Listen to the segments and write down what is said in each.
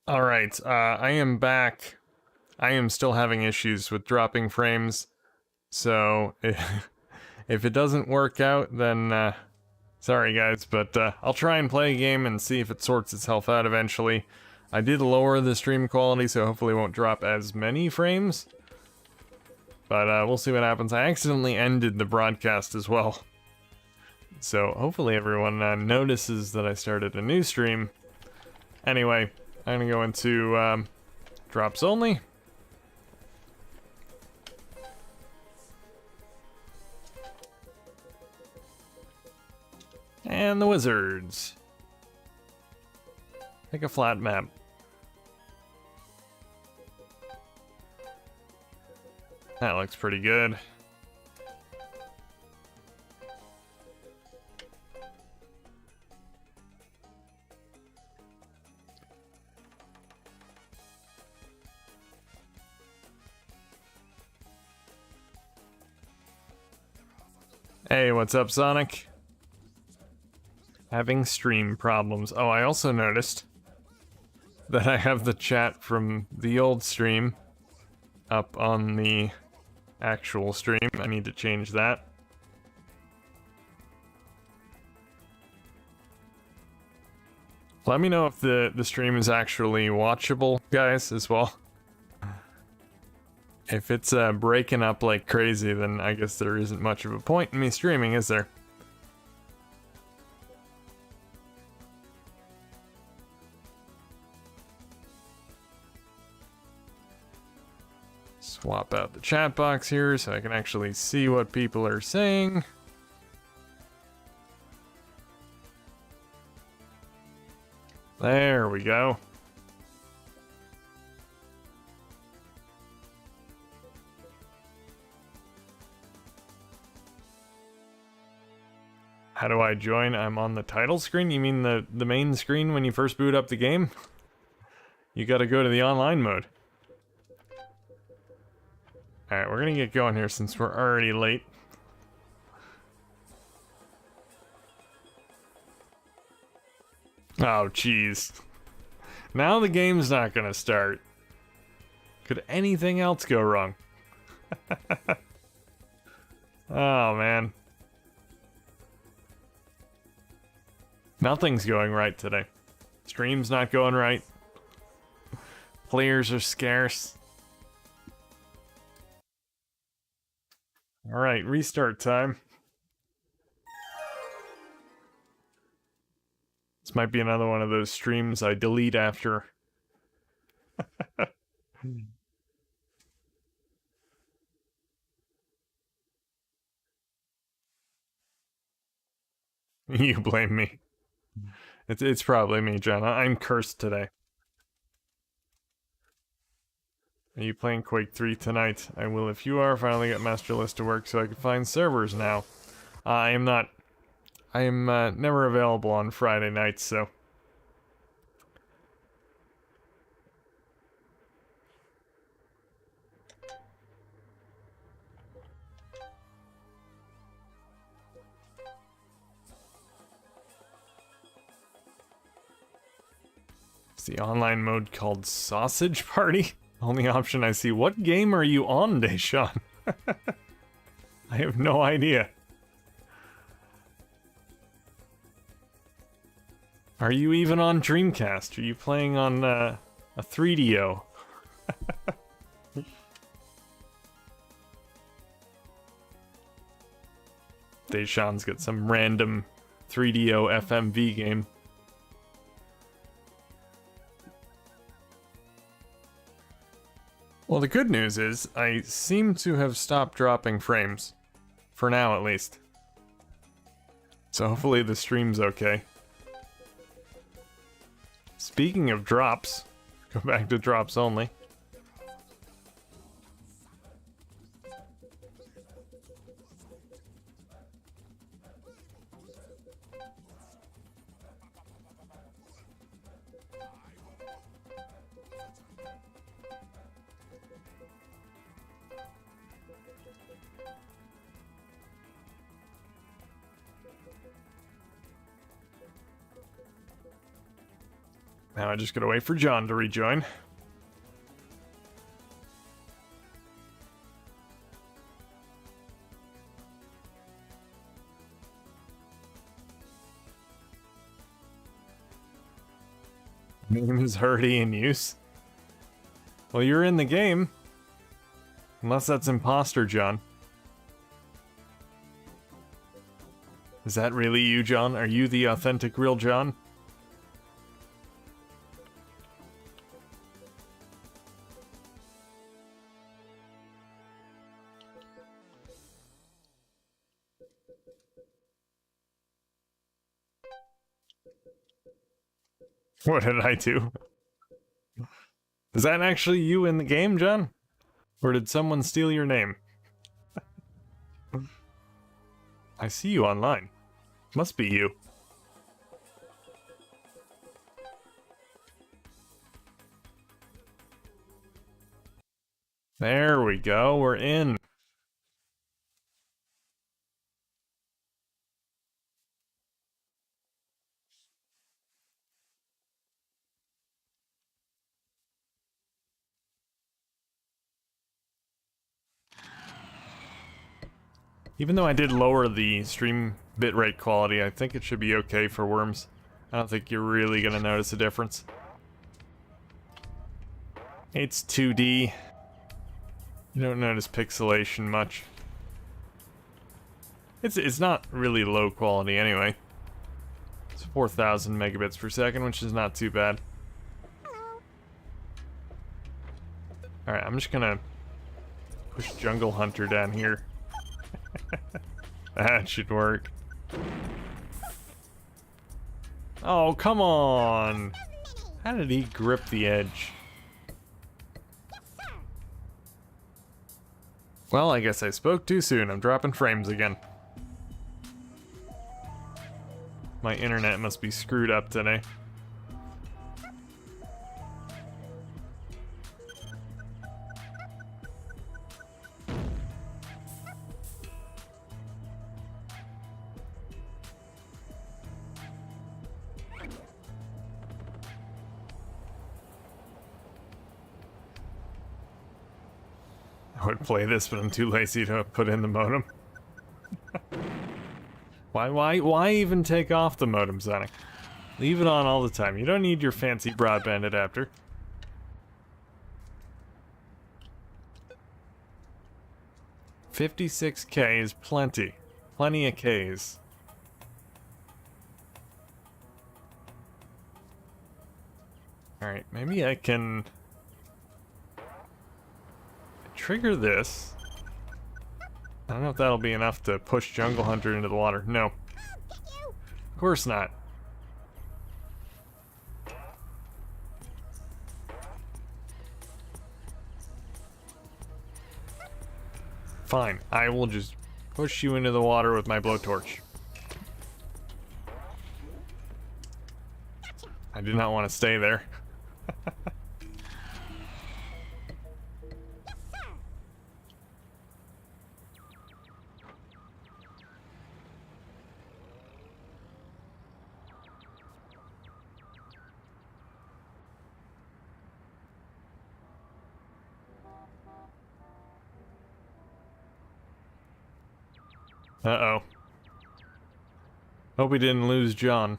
Alright, I am back. I am still having issues with dropping frames, so if it doesn't work out, then, sorry guys, but I'll try and play a game and see if it sorts itself out eventually. I did lower the stream quality, so hopefully it won't drop as many frames, but we'll see what happens. I accidentally ended the broadcast as well, so hopefully everyone notices that I started a new stream. Anyway, I'm gonna go into drops only. And the wizards. Pick a flat map. That looks pretty good. Hey, what's up, Sonic? Having stream problems. Oh, I also noticed that I have the chat from the old stream up on the actual stream. I need to change that. Let me know if the stream is actually watchable, guys, as well. If it's breaking up like crazy, then I guess there isn't much of a point in me streaming, is there? Swap out the chat box here so I can actually see what people are saying. There we go. How do I join? I'm on the title screen? You mean the main screen when you first boot up the game? You gotta go to the online mode. Alright, we're gonna get going here since we're already late. Oh, jeez. Now the game's not gonna start. Could anything else go wrong? Oh, man. Nothing's going right today. Stream's not going right. Players are scarce. Alright, restart time. This might be another one of those streams I delete after. You blame me. It's probably me, John. I'm cursed today. Are you playing Quake 3 tonight? I will if you are. Finally get Master List to work so I can find servers now. I am not... I am never available on Friday nights, so... It's the online mode called Sausage Party? Only option I see. What game are you on, Deshaun? I have no idea. Are you even on Dreamcast? Are you playing on a 3DO? Deshaun's got some random 3DO FMV game. Well, the good news is, I seem to have stopped dropping frames. For now, at least. So hopefully the stream's okay. Speaking of drops, go back to drops only. Now I just gotta wait for John to rejoin. Name is already in use. Well, you're in the game. Unless that's imposter John. Is that really you, John? Are you the authentic real John? What did I do? Is that actually you in the game, John? Or did someone steal your name? I see you online. Must be you. There we go, we're in. Even though I did lower the stream bitrate quality, I think it should be okay for worms. I don't think you're really gonna notice a difference. It's 2D. You don't notice pixelation much. It's not really low quality anyway. It's 4,000 megabits per second, which is not too bad. Alright, I'm just gonna push Jungle Hunter down here. That should work. Oh, come on! How did he grip the edge? Well, I guess I spoke too soon. I'm dropping frames again. My internet must be screwed up today. I would play this, but I'm too lazy to put in the modem. Why even take off the modem, Sonic? Leave it on all the time. You don't need your fancy broadband adapter. $56K is plenty. Plenty of Ks. Alright, maybe I can trigger this. I don't know if that'll be enough to push Jungle Hunter into the water. No. Of course not. Fine, I will just push you into the water with my blowtorch. I do not want to stay there. Uh-oh. Hope we didn't lose John.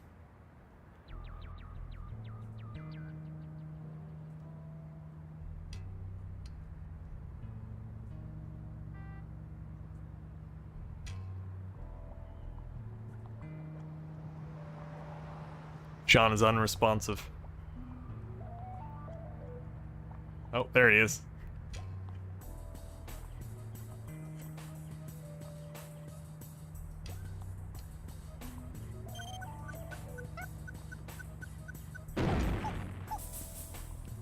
John is unresponsive. Oh, there he is.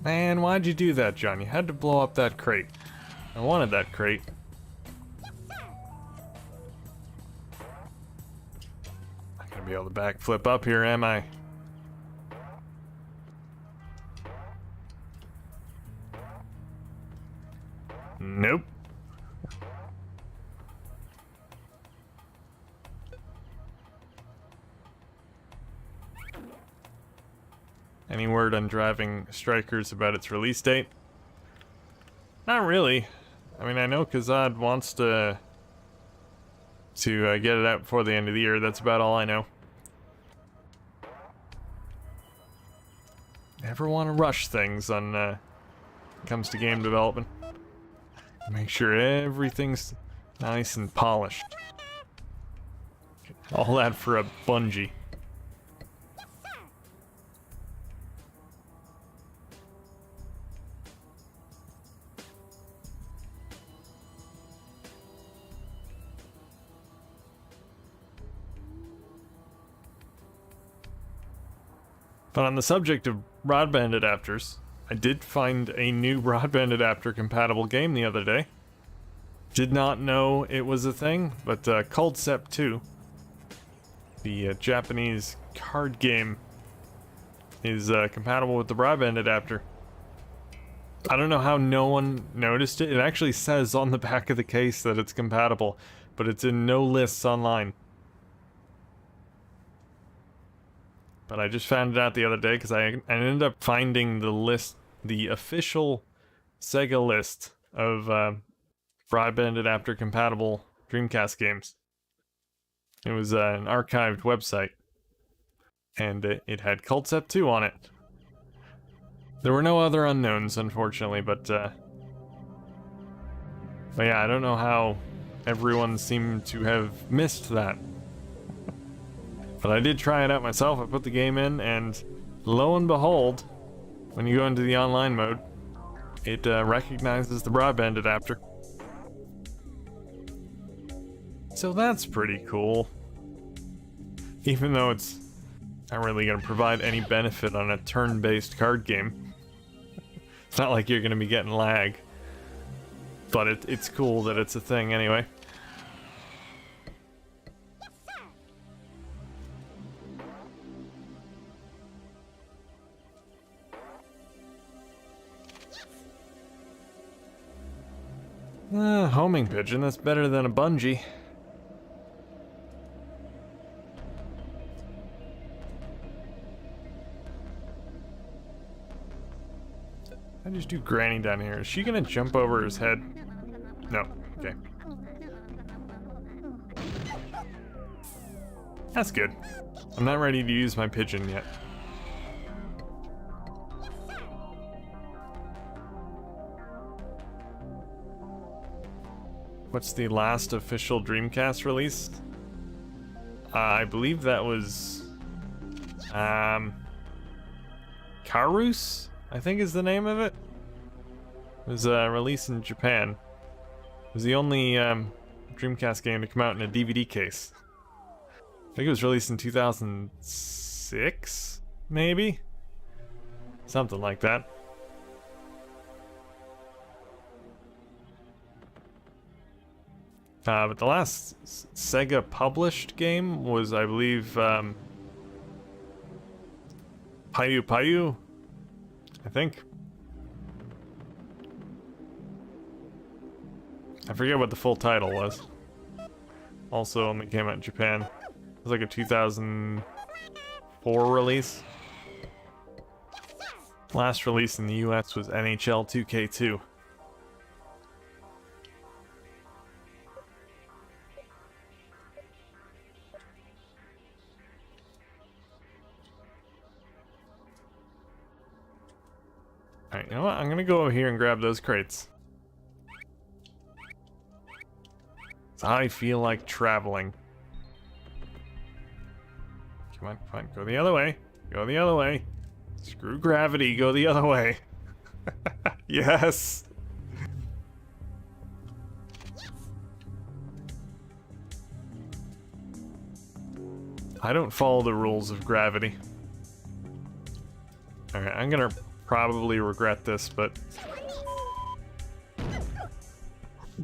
Man, why'd you do that, John? You had to blow up that crate. I wanted that crate. Not gonna be able to backflip up here, am I? Nope. Any word on Driving Strikers about its release date? Not really. I mean, I know Kazad wants to get it out before the end of the year. That's about all I know. Never want to rush things when it comes to game development. Make sure everything's nice and polished. All that for a bungee. But on the subject of broadband adapters, I did find a new broadband adapter compatible game the other day. Did not know it was a thing, but Coldcept 2, the Japanese card game, is compatible with the broadband adapter. I don't know how no one noticed it. It actually says on the back of the case that it's compatible, but it's in no lists online. But I just found it out the other day because I ended up finding the list, the official Sega list of broadband adapter compatible Dreamcast games. It was an archived website, and it had Coldcept 2 on it. There were no other unknowns, unfortunately, but yeah, I don't know how everyone seemed to have missed that. But I did try it out myself. I put the game in, and lo and behold, when you go into the online mode, it recognizes the broadband adapter. So that's pretty cool. Even though it's not really going to provide any benefit on a turn-based card game. It's not like you're going to be getting lag. But it's cool that it's a thing anyway. Homing pigeon, that's better than a bungee. I just do Granny down here. Is she gonna jump over his head? No. Okay. That's good. I'm not ready to use my pigeon yet. What's the last official Dreamcast released? I believe that was Karus, I think is the name of it. It was released in Japan. It was the only Dreamcast game to come out in a DVD case. I think it was released in 2006, maybe? Something like that. But the last Sega published game was, I believe, Payu Payu, I think. I forget what the full title was. Also only came out in Japan. It was like a 2004 release. Last release in the US was NHL 2K2. Alright, you know what? I'm gonna go over here and grab those crates. I feel like traveling. Come on, come on, go the other way. Go the other way. Screw gravity, go the other way. Yes! I don't follow the rules of gravity. Alright, I'm gonna probably regret this, but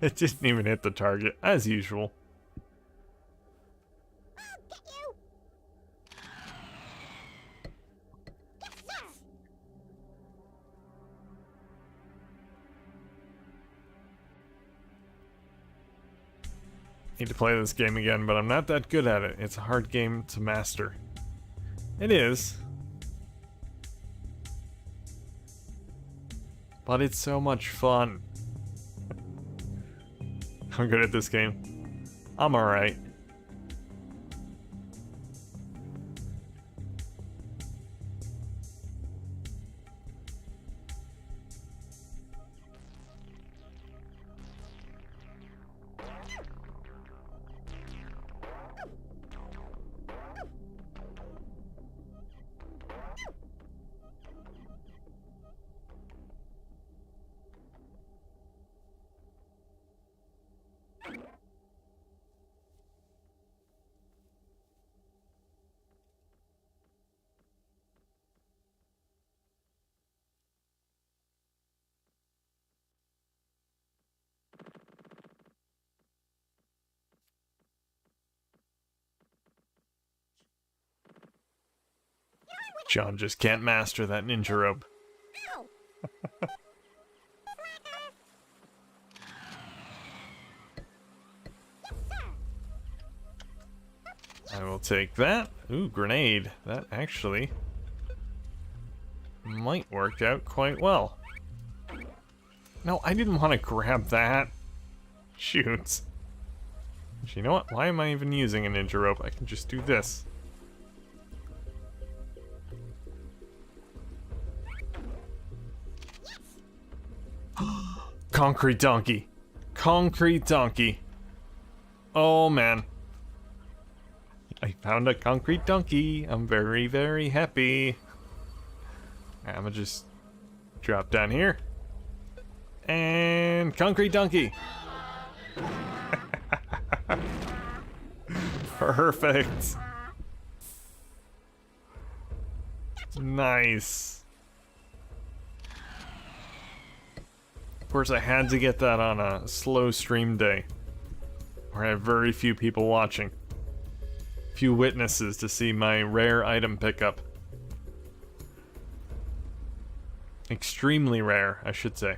it didn't even hit the target, as usual. Need to play this game again, but I'm not that good at it. It's a hard game to master. It is. but it's so much fun. I'm good at this game. I'm alright. John just can't master that ninja rope. I will take that. Ooh, grenade. That actually might work out quite well. No, I didn't want to grab that. Shoot. Actually, you know what? Why am I even using a ninja rope? I can just do this. Concrete donkey. Concrete donkey. Oh, man. I found a concrete donkey. I'm very, very happy. I'm gonna just drop down here. And concrete donkey. Perfect. Nice. Of course, I had to get that on a slow stream day where I have very few people watching. Few witnesses to see my rare item pickup. Extremely rare, I should say.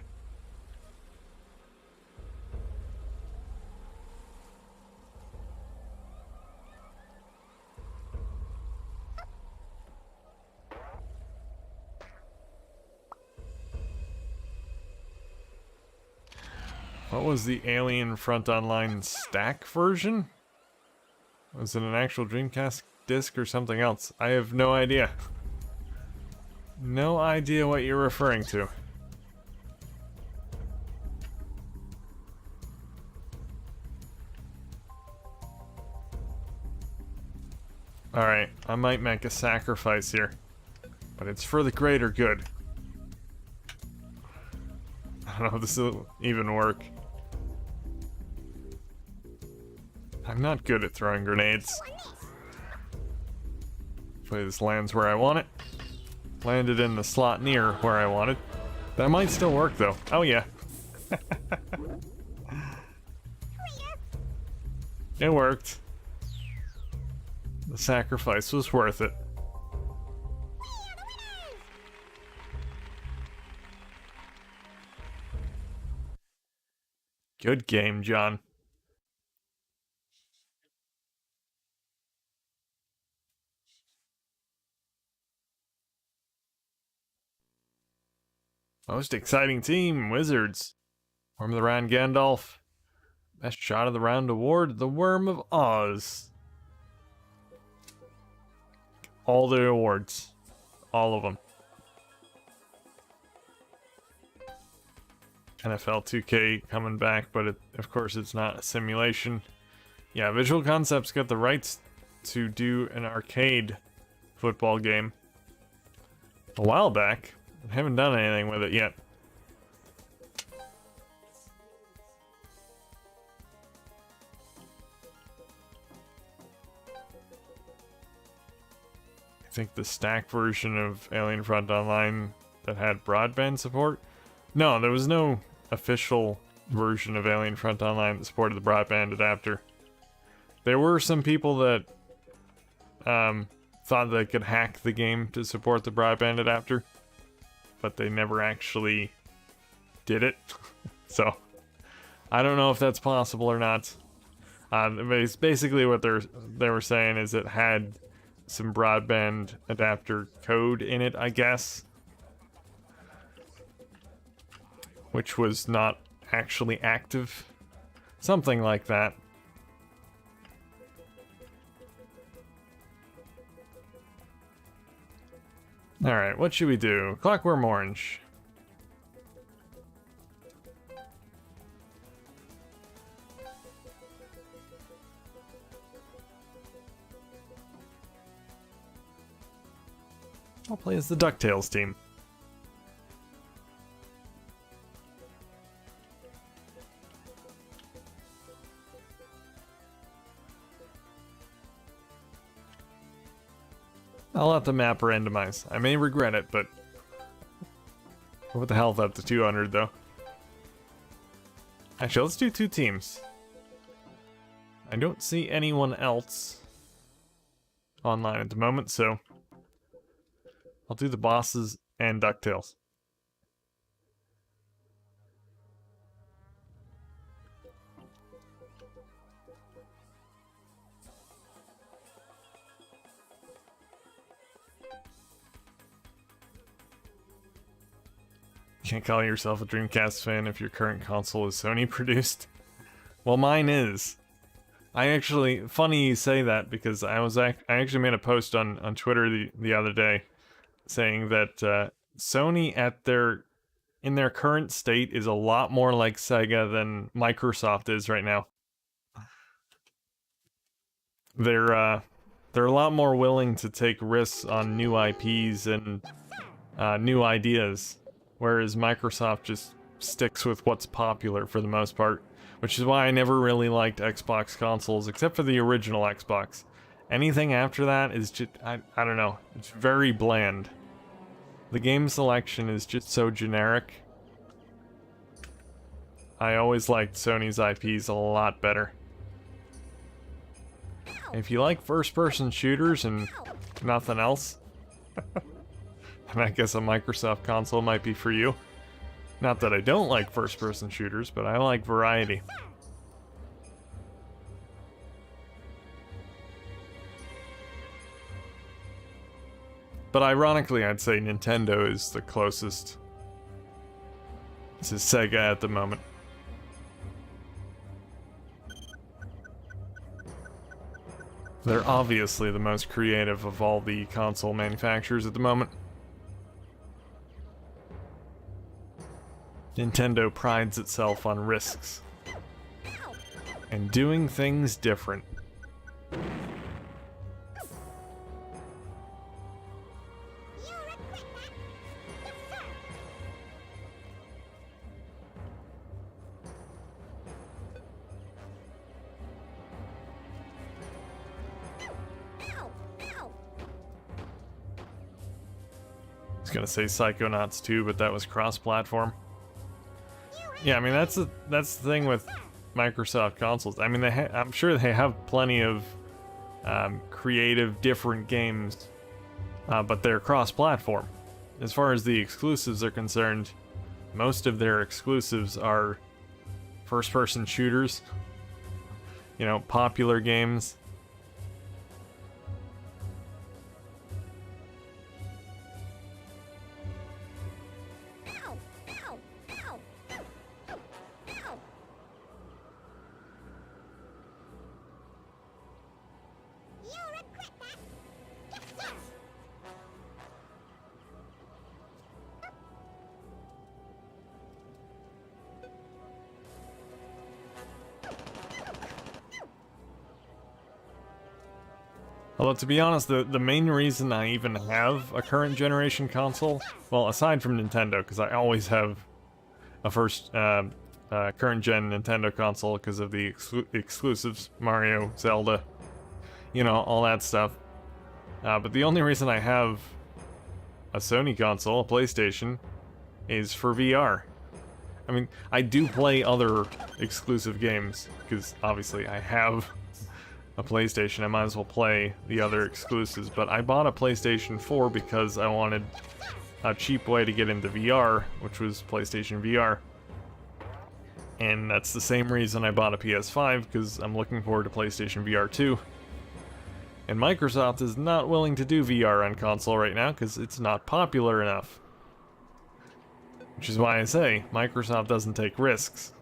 What was the Alien Front Online stack version? Was it an actual Dreamcast disc or something else? I have no idea. No idea what you're referring to. Alright, I might make a sacrifice here. But it's for the greater good. I don't know if this will even work. I'm not good at throwing grenades. Hopefully this lands where I want it. Landed in the slot near where I wanted. That might still work though. Oh yeah. It worked. The sacrifice was worth it. Good game, John. Most exciting team, Wizards. Worm of the Round, Gandalf. Best shot of the round award, the Worm of Oz. All the awards. All of them. NFL 2K coming back, but of course it's not a simulation. Yeah, Visual Concepts got the rights to do an arcade football game a while back. I haven't done anything with it yet. I think the stack version of Alien Front Online that had broadband support? No, there was no official version of Alien Front Online that supported the broadband adapter. There were some people that thought they could hack the game to support the broadband adapter, but they never actually did it. So I don't know if that's possible or not. Basically what they were saying is it had some broadband adapter code in it, I guess. which was not actually active. Something like that. Alright, what should we do? Clockworm Orange. I'll play as the DuckTales team. I'll let the map randomize. I may regret it, but with the health up to 200 though. Actually, let's do 2 teams. I don't see anyone else online at the moment, so I'll do the bosses and DuckTales. You can't call yourself a Dreamcast fan if your current console is Sony produced. Well, mine is. Funny you say that, because I actually made a post on Twitter the other day saying that Sony in their current state is a lot more like Sega than Microsoft is right now. They're a lot more willing to take risks on new IPs and new ideas, whereas Microsoft just sticks with what's popular for the most part, which is why I never really liked Xbox consoles, except for the original Xbox. Anything after that is just, I don't know, it's very bland. The game selection is just so generic. I always liked Sony's IPs a lot better. If you like first-person shooters and nothing else, and I guess a Microsoft console might be for you. Not that I don't like first-person shooters, but I like variety. But ironically, I'd say Nintendo is the closest to Sega at the moment. They're obviously the most creative of all the console manufacturers at the moment. Nintendo prides itself on risks and doing things different. I was gonna say Psychonauts 2, but that was cross-platform. Yeah, I mean that's the thing with Microsoft consoles. I mean I'm sure they have plenty of creative, different games, but they're cross-platform. As far as the exclusives are concerned, most of their exclusives are first-person shooters. You know, popular games. Although, to be honest, the main reason I even have a current generation console, well, aside from Nintendo, because I always have a current gen Nintendo console because of the exclusives, Mario, Zelda, you know, all that stuff. But the only reason I have a Sony console, a PlayStation, is for VR. I mean, I do play other exclusive games, because obviously I have a PlayStation, I might as well play the other exclusives, but I bought a PlayStation 4 because I wanted a cheap way to get into VR, which was PlayStation VR. And that's the same reason I bought a PS5, because I'm looking forward to PlayStation VR 2. And Microsoft is not willing to do VR on console right now, because it's not popular enough. Which is why I say Microsoft doesn't take risks.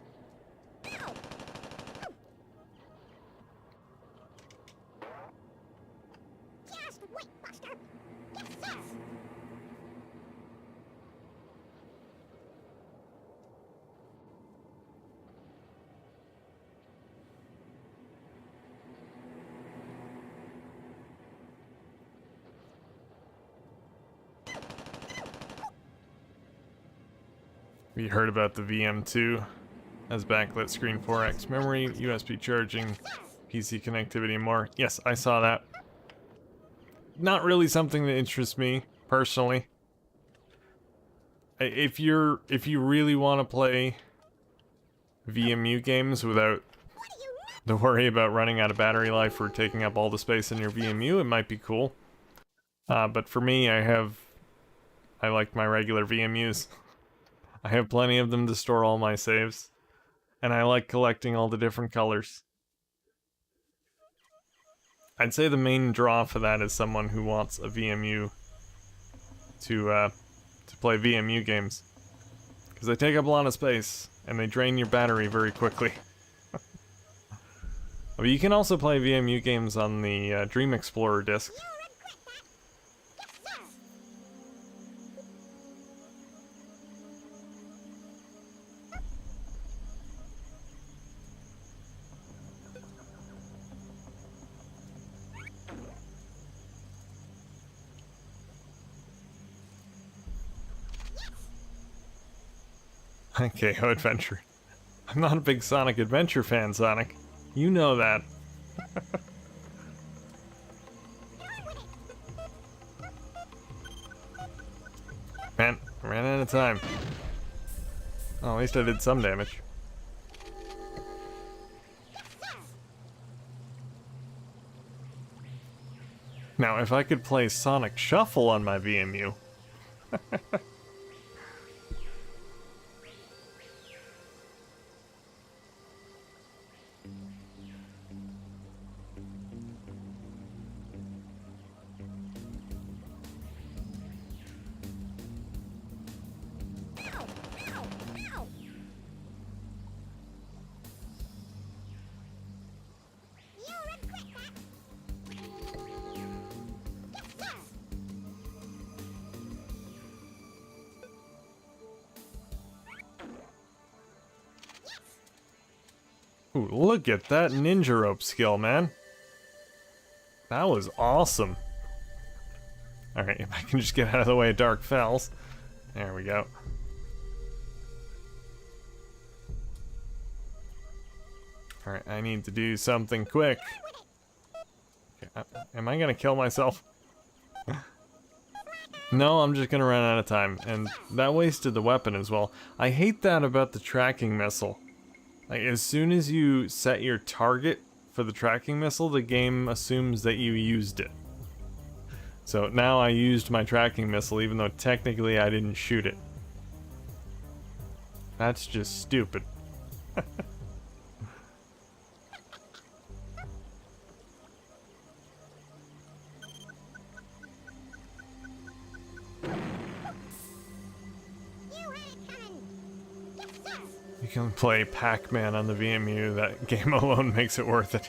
We heard about the VM2 as backlit screen 4x memory, USB charging, PC connectivity, and more. Yes, I saw that. Not really something that interests me personally. If you really want to play VMU games without the worry about running out of battery life or taking up all the space in your VMU, it might be cool. But for me, I like my regular VMUs. I have plenty of them to store all my saves, and I like collecting all the different colors. I'd say the main draw for that is someone who wants a VMU to play VMU games, because they take up a lot of space and they drain your battery very quickly. But you can also play VMU games on the Dream Explorer disc. KO Adventure. I'm not a big Sonic Adventure fan, Sonic. You know that. Man, I ran out of time. Oh, at least I did some damage. Now, if I could play Sonic Shuffle on my VMU... Ooh, look at that ninja rope skill, man. That was awesome. Alright, if I can just get out of the way of Dark Fells. There we go. Alright, I need to do something quick. Okay, am I gonna kill myself? No, I'm just gonna run out of time. And that wasted the weapon as well. I hate that about the tracking missile. Like, as soon as you set your target for the tracking missile, the game assumes that you used it. So now I used my tracking missile, even though technically I didn't shoot it. That's just stupid. You can play Pac-Man on the VMU, that game alone makes it worth it.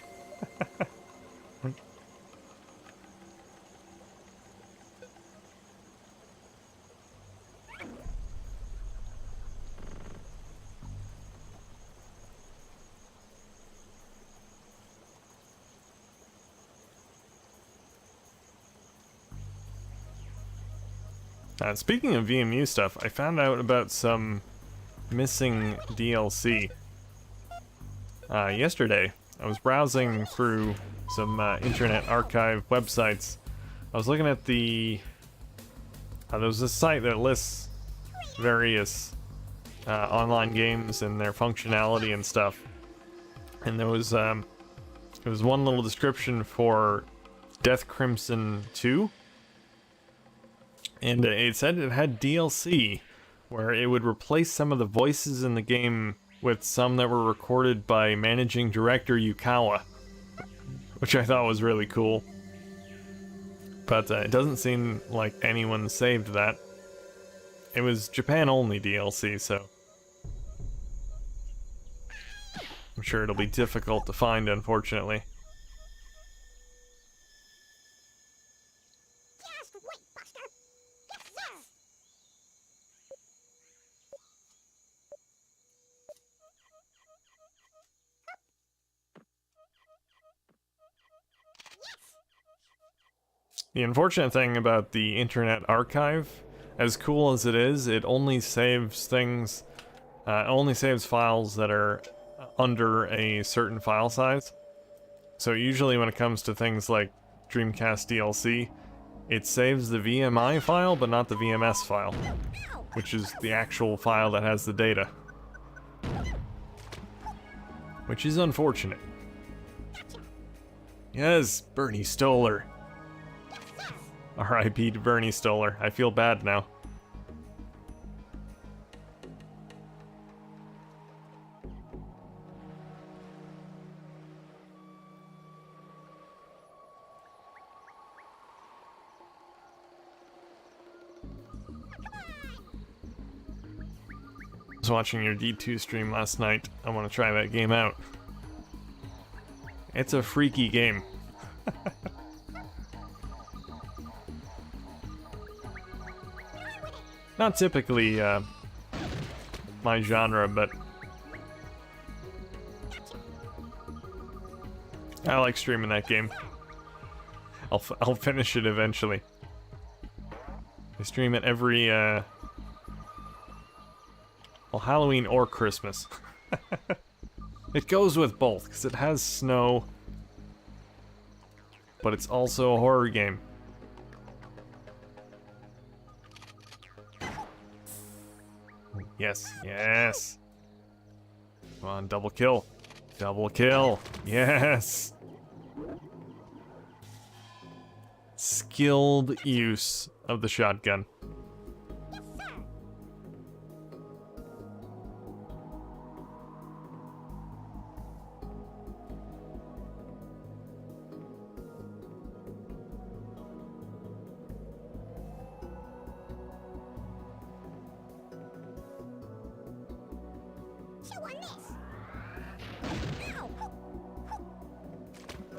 Speaking of VMU stuff, I found out about some missing DLC. Yesterday, I was browsing through some Internet Archive websites. I was looking at the... there was a site that lists various online games and their functionality and stuff. And there was one little description for Death Crimson 2. And it said it had DLC, where it would replace some of the voices in the game with some that were recorded by managing director Yukawa, which I thought was really cool. But it doesn't seem like anyone saved that. It was Japan only DLC, so I'm sure it'll be difficult to find, unfortunately. Just wait, Buster. Yes, sir. The unfortunate thing about the Internet Archive, as cool as it is, it only saves things, only saves files that are under a certain file size. So usually when it comes to things like Dreamcast DLC, it saves the VMI file, but not the VMS file, which is the actual file that has the data. Which is unfortunate. Yes, Bernie Stoller. R.I.P. to Bernie Stoller. I feel bad now. I was watching your D2 stream last night. I want to try that game out. It's a freaky game. Not typically my genre, but I like streaming that game. I'll finish it eventually. I stream it every well, Halloween or Christmas. It goes with both because it has snow, but it's also a horror game. Yes, yes. Come on, double kill. Double kill. Yes. Skilled use of the shotgun.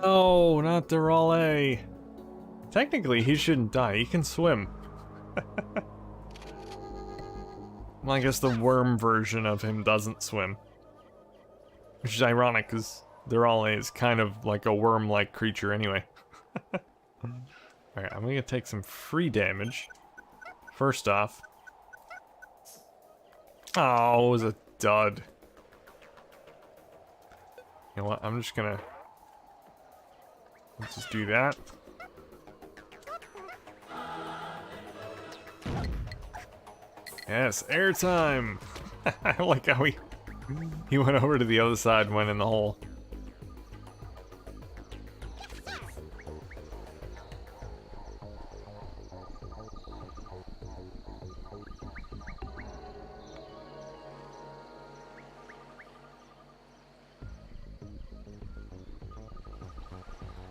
Oh, not the Raleigh. Technically, he shouldn't die. He can swim. Well, I guess the worm version of him doesn't swim. Which is ironic, because the Raleigh is kind of like a worm-like creature anyway. Alright, I'm gonna take some free damage. First off. Oh, it was a dud. You know what, I'm just gonna... Let's just do that. Yes, airtime! I like how he went over to the other side and went in the hole.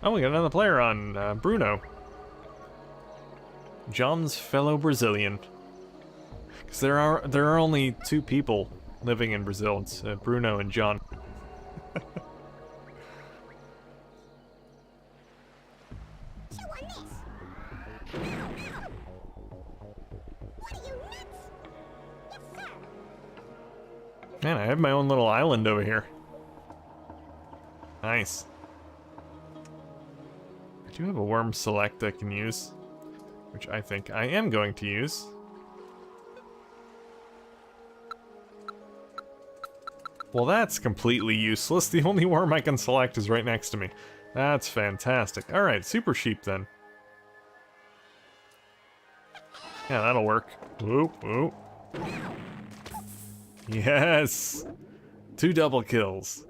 Oh, we got another player on, Bruno. John's fellow Brazilian. Because there are only two people living in Brazil. It's Bruno and John. Man, I have my own little island over here. Nice. I do have a worm select I can use, which I think I am going to use. Well, that's completely useless. The only worm I can select is right next to me. That's fantastic. Alright, Super Sheep then. Yeah, that'll work. Whoop, whoop. Yes! 2 double kills.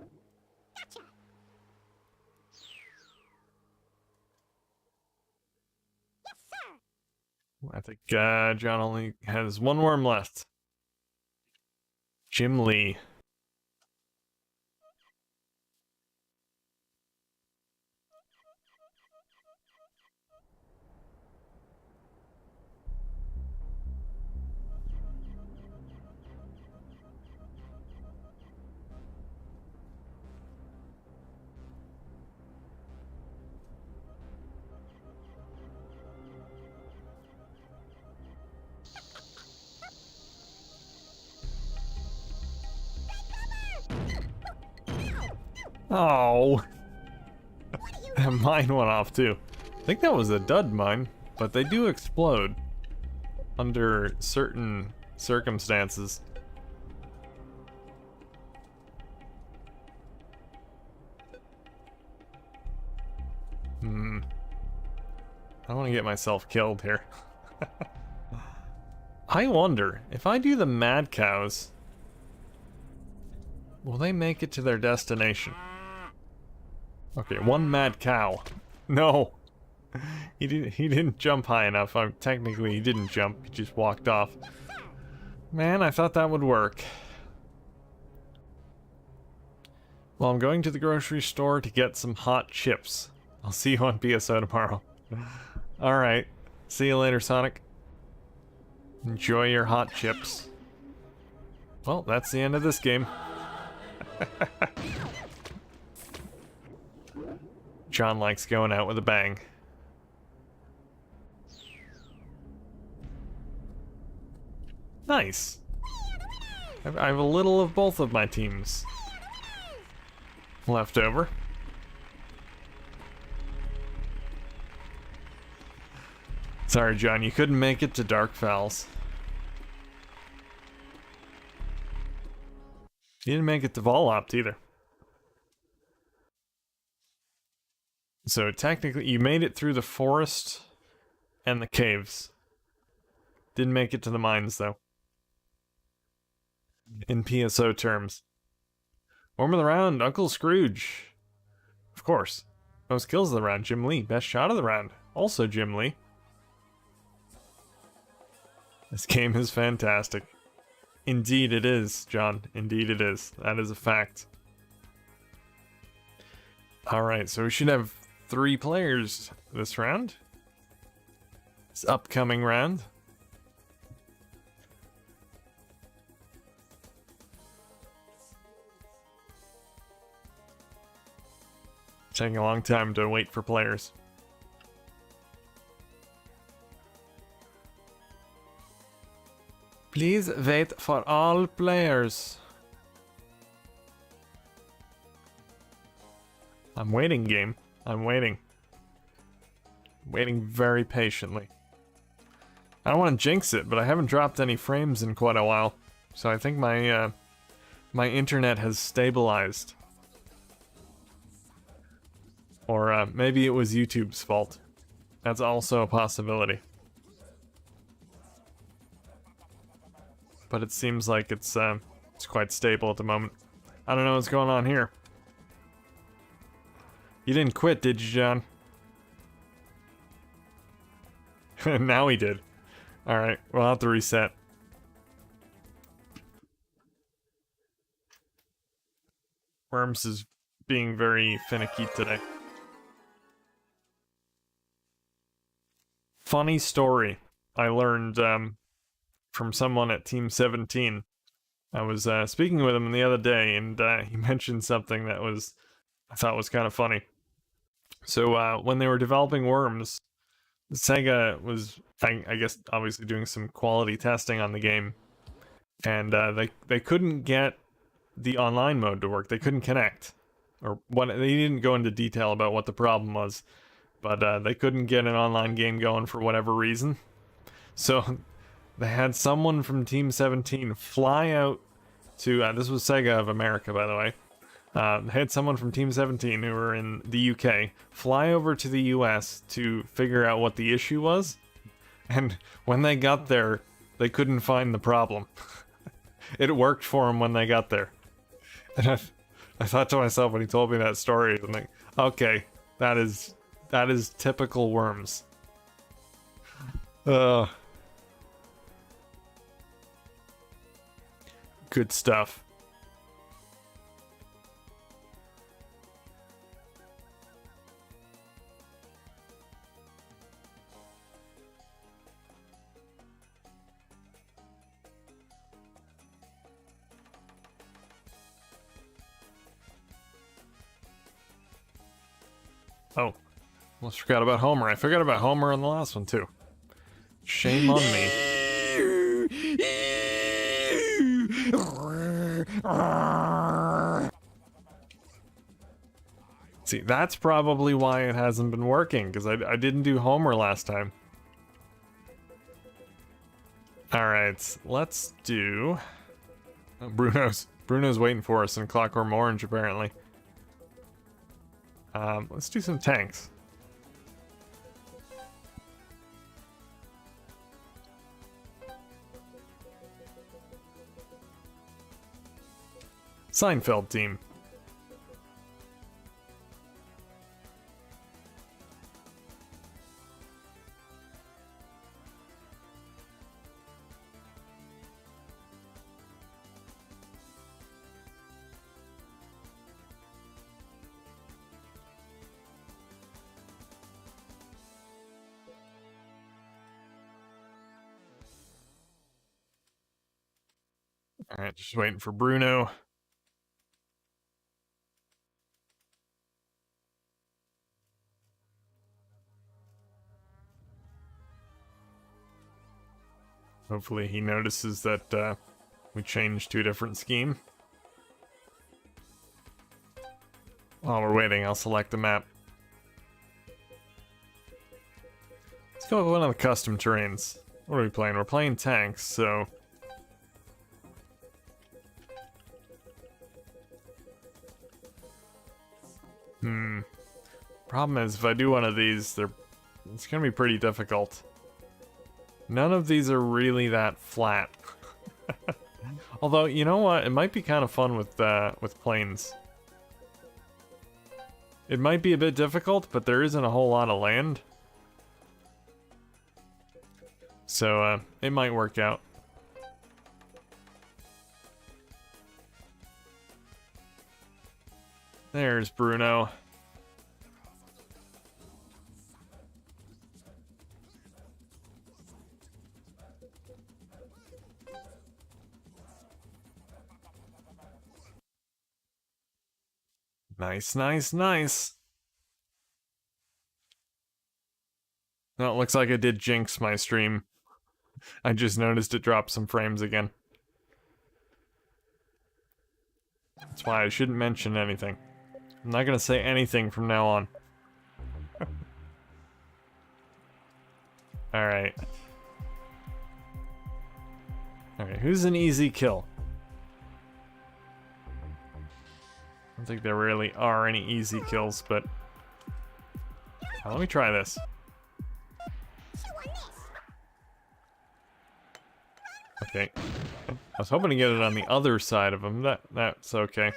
I think John only has 1 worm left. Jim Lee. Oh, What do you that mine went off too. I think that was a dud mine, but they do explode under certain circumstances. I don't want to get myself killed here. I wonder, if I do the mad cows, will they make it to their destination? Okay, one mad cow. No! He didn't jump high enough. Technically, he didn't jump, he just walked off. Man, I thought that would work. Well, I'm going to the grocery store to get some hot chips. I'll see you on PSO tomorrow. Alright. See you later, Sonic. Enjoy your hot chips. Well, that's the end of this game. John likes going out with a bang. Nice. I have a little of both of my teams left over. Sorry, John, you couldn't make it to Dark Fowls. You didn't make it to Volopt either. So technically, you made it through the forest and the caves. Didn't make it to the mines, though. In PSO terms. Worm of the round, Uncle Scrooge. Of course. Most kills of the round, Jim Lee. Best shot of the round, also Jim Lee. This game is fantastic. Indeed it is, John. Indeed it is. That is a fact. Alright, so we should have 3 players this round. This upcoming round. Taking a long time to wait for players. Please wait for all players. I'm waiting, game. I'm waiting. Waiting very patiently. I don't want to jinx it, but I haven't dropped any frames in quite a while. So I think my my internet has stabilized. Or maybe it was YouTube's fault. That's also a possibility. But it seems like it's quite stable at the moment. I don't know what's going on here. You didn't quit, did you, John? Now he did. Alright, we'll have to reset. Worms is being very finicky today. Funny story I learned from someone at Team 17. I was speaking with him the other day, and he mentioned something that I thought was kind of funny. So when they were developing Worms, Sega was, I guess, obviously doing some quality testing on the game, and they couldn't get the online mode to work. They couldn't connect, or what? They didn't go into detail about what the problem was, but they couldn't get an online game going for whatever reason. So they had someone from Team 17 fly out to, this was Sega of America, by the way. They had someone from Team 17 who were in the UK fly over to the US to figure out what the issue was. And when they got there, they couldn't find the problem. It worked for them when they got there. And I thought to myself when he told me that story, I'm like, okay, that is typical Worms. Good stuff. Oh, almost forgot about Homer. I forgot about Homer in the last one too. Shame on me. See, that's probably why it hasn't been working, because I didn't do Homer last time. Alright, let's do... Oh, Bruno's waiting for us in Clockwork Orange, apparently. Let's do some tanks. Seinfeld team. Alright, just waiting for Bruno. Hopefully he notices that we changed to a different scheme. While we're waiting, I'll select the map. Let's go with one of the custom terrains. What are we playing? We're playing tanks, so... Problem is, if I do one of these, it's gonna be pretty difficult. None of these are really that flat. Although, you know what? It might be kind of fun with planes. It might be a bit difficult, but there isn't a whole lot of land. So, it might work out. There's Bruno. Nice, nice, nice. Well, it looks like I did jinx my stream. I just noticed it dropped some frames again. That's why I shouldn't mention anything. I'm not gonna say anything from now on. Alright. Alright, who's an easy kill? I don't think there really are any easy kills, but... let me try this. Okay. I was hoping to get it on the other side of him. That's okay.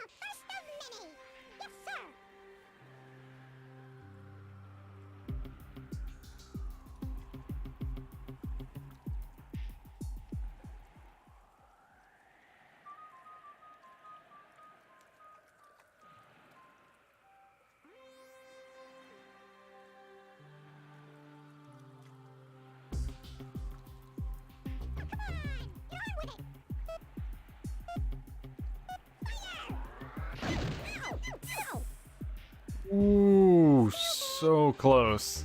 Ooh, so close.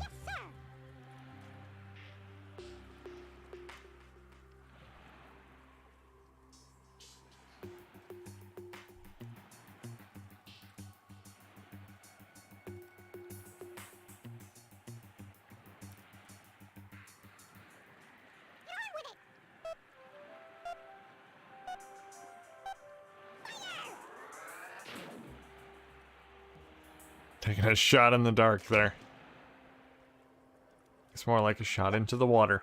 Taking a shot in the dark there. It's more like a shot into the water.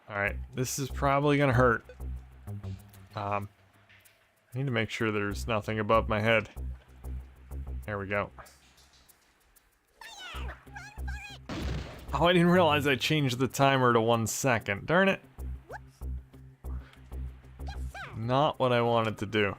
Alright, this is probably gonna hurt. I need to make sure there's nothing above my head. There we go. Oh, I didn't realize I changed the timer to 1 second. Darn it. Not what I wanted to do.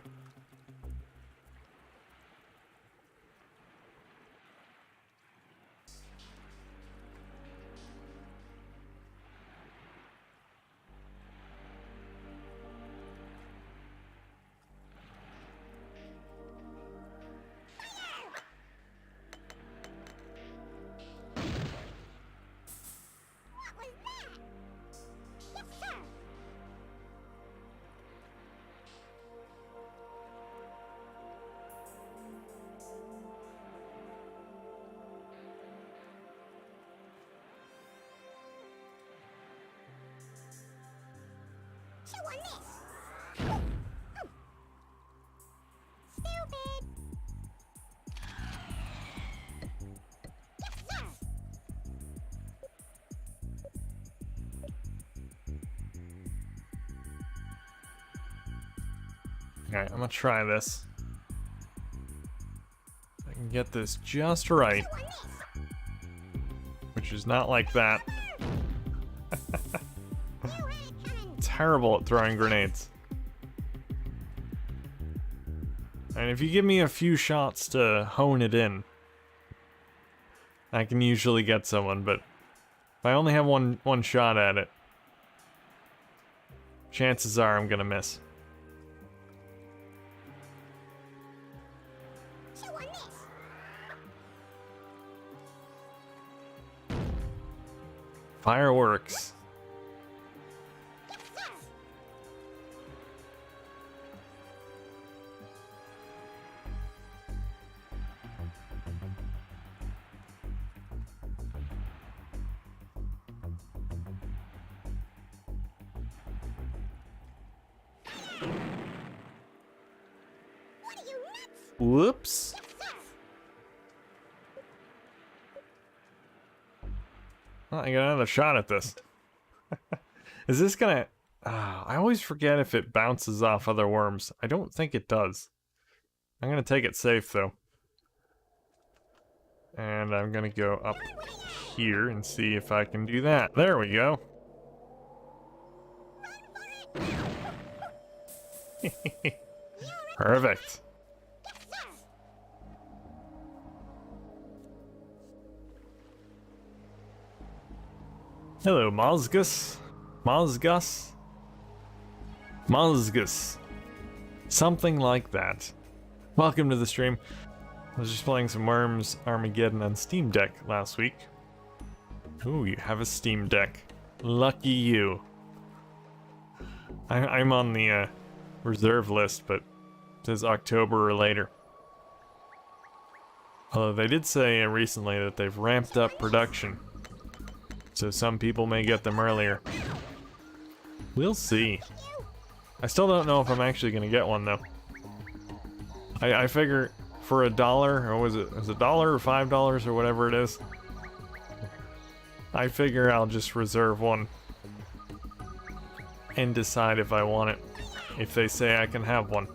Chew on this. Stupid. Yes, sir. Alright, I'm gonna try this. I can get this just right. Chew on this. Which is not like that. You ain't coming. Terrible at throwing grenades. And if you give me a few shots to hone it in, I can usually get someone, but if I only have one shot at it, chances are I'm gonna miss. Chew on this. Fireworks. Yes, sir. What are you nuts? Whoops. Yes, sir. Well, I got another shot at this. Is this gonna... I always forget if it bounces off other worms. I don't think it does. I'm gonna take it safe, though. And I'm gonna go up here and see if I can do that. There we go. Perfect. Yes, sir. Hello, Mozgus. Mozgus? Mozgus. Something like that. Welcome to the stream. I was just playing some Worms Armageddon on Steam Deck last week. Ooh, you have a Steam Deck. Lucky you. I'm on the reserve list, but it says October or later. Although they did say recently that they've ramped up production, so some people may get them earlier. We'll see. I still don't know if I'm actually gonna get one though. I figure for $1, or was it $1 or $5 or whatever it is, I figure I'll just reserve one and decide if I want it, if they say I can have one.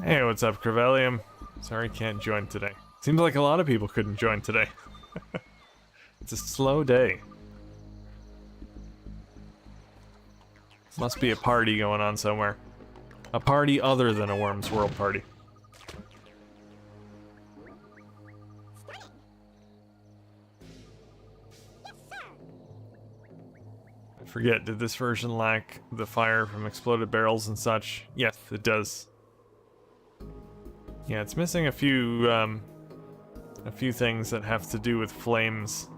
Hey, what's up, Crevellium? Sorry, can't join today. Seems like a lot of people couldn't join today. It's a slow day. Must be a party going on somewhere. A party other than a Worms World party. I forget, did this version lack the fire from exploded barrels and such? Yes, it does. Yeah, it's missing a few things that have to do with flames.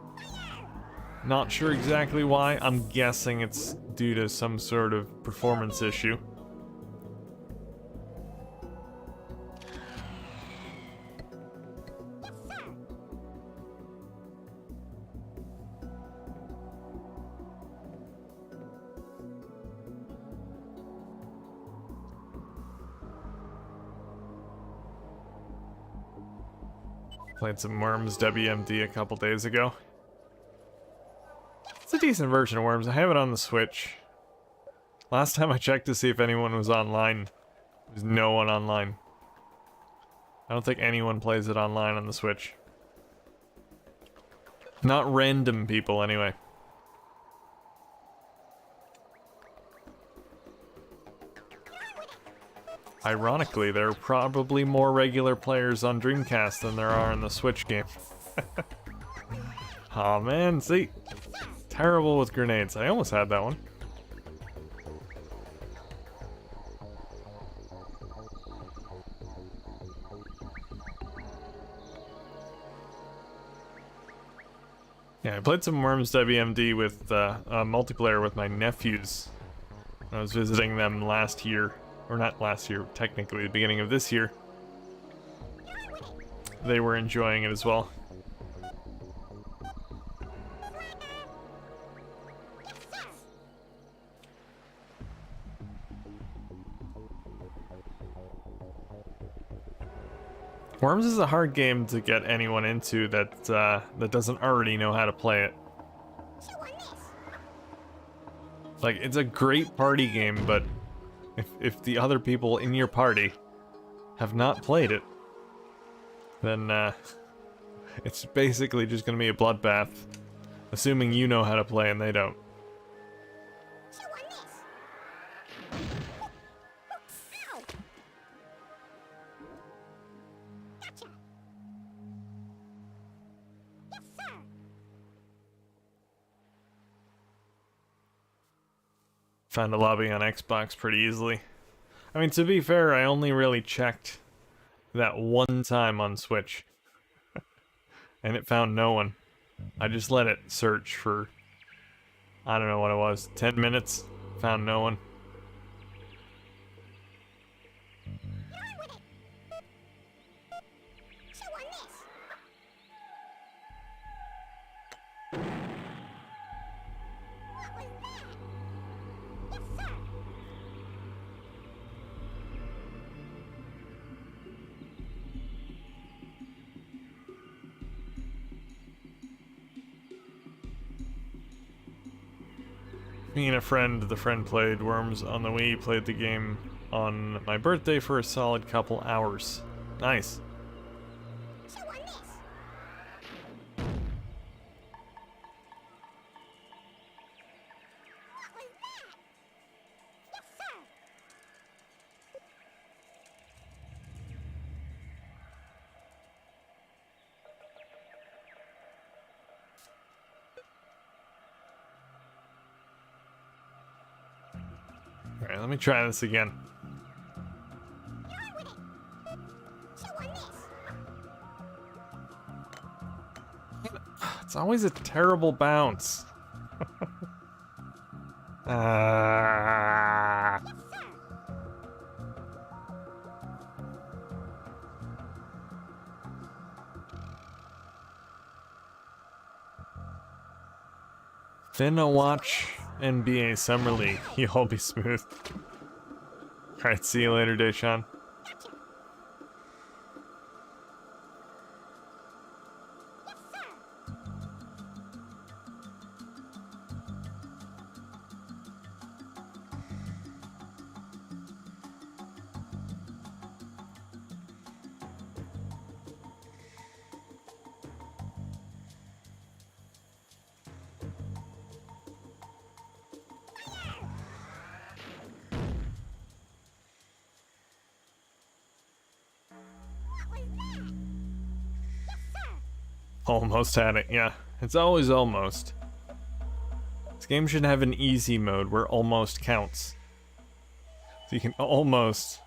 Not sure exactly why. I'm guessing it's due to some sort of performance issue. Played some Worms WMD a couple days ago. It's a decent version of Worms. I have it on the Switch. Last time I checked to see if anyone was online, there's no one online. I don't think anyone plays it online on the Switch. Not random people, anyway. Ironically, there are probably more regular players on Dreamcast than there are in the Switch game. Aw, man, see? Terrible with grenades. I almost had that one. Yeah, I played some Worms WMD with multiplayer with my nephews. I was visiting them last year. Or not last year, technically the beginning of this year. They were enjoying it as well. Worms is a hard game to get anyone into that that doesn't already know how to play it. Chew on this. Like, it's a great party game, but if the other people in your party have not played it, then it's basically just gonna be a bloodbath, assuming you know how to play and they don't. Chew on this. Ow! Gotcha. Yes, sir. Found a lobby on Xbox pretty easily. I mean, to be fair, I only really checked that one time on Switch. And it found no one. I just let it search for, I don't know what it was, 10 minutes, found no one. Get on with it. Chew on this. What was that? Yes, sir. Me and a friend, the friend played Worms on the Wii, played the game on my birthday for a solid couple hours. Nice. Chew on this. What was that? Yes, sir. Alright, let me try this again. Get on with it. Chew on this. It's always a terrible bounce. Ah. Yes, sir. Finna watch NBA Summer League. You'll be smooth. Alright, see you later, Deshaun. Gotcha. Yes, sir. What was that? Yes, sir. Almost had it, yeah. It's always almost. This game should have an easy mode where almost counts. So you can almost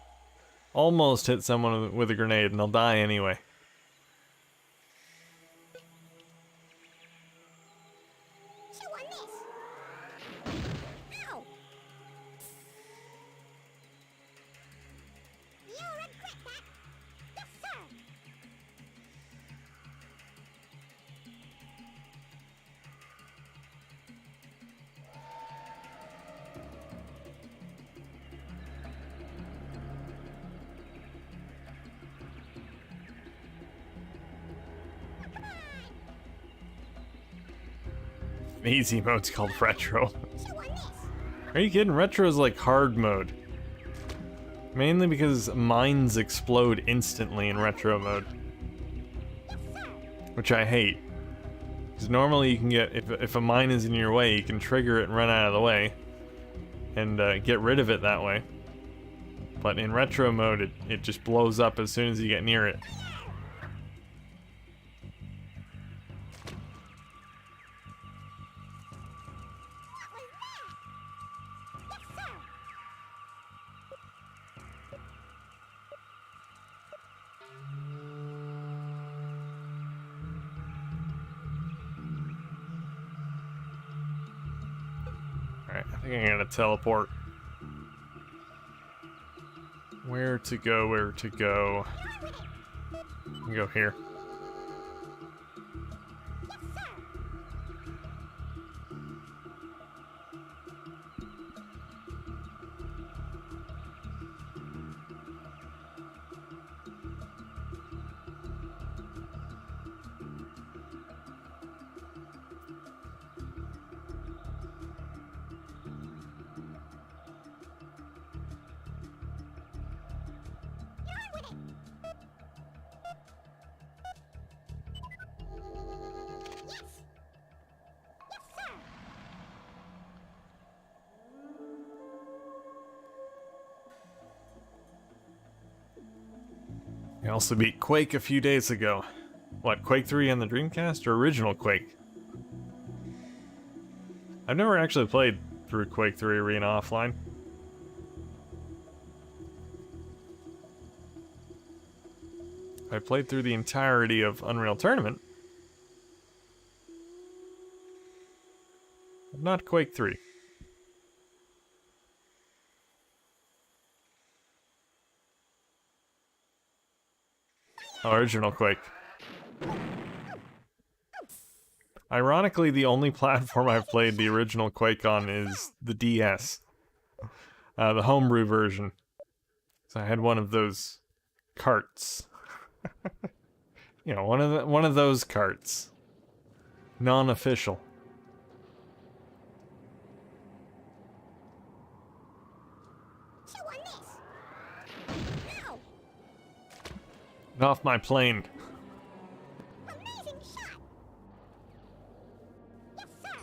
hit someone with a grenade and they'll die anyway. Chew on this. Ow! You'll regret that. Yes, sir. Come on. Easy mode's called retro. Chew on this. Are you kidding? Retro's like hard mode. Mainly because mines explode instantly in retro mode. Yes, sir. Which I hate. Because normally you can get, if a mine is in your way, you can trigger it and run out of the way. And get rid of it that way. But in retro mode, it just blows up as soon as you get near it. What was that? Yes, sir. Alright, I think I'm gonna teleport. Where to go, where to go. Go here. Yes, sir. I also beat Quake a few days ago. What, Quake 3 on the Dreamcast or original Quake? I've never actually played through Quake 3 Arena offline. I played through the entirety of Unreal Tournament. But not Quake 3. Original Quake. Ironically, the only platform I've played the original Quake on is the DS. The homebrew version. So I had one of those carts. You know, one of those carts. Non-official. Chew on this. Ow! Get off my plane. Amazing shot. Yes, sir.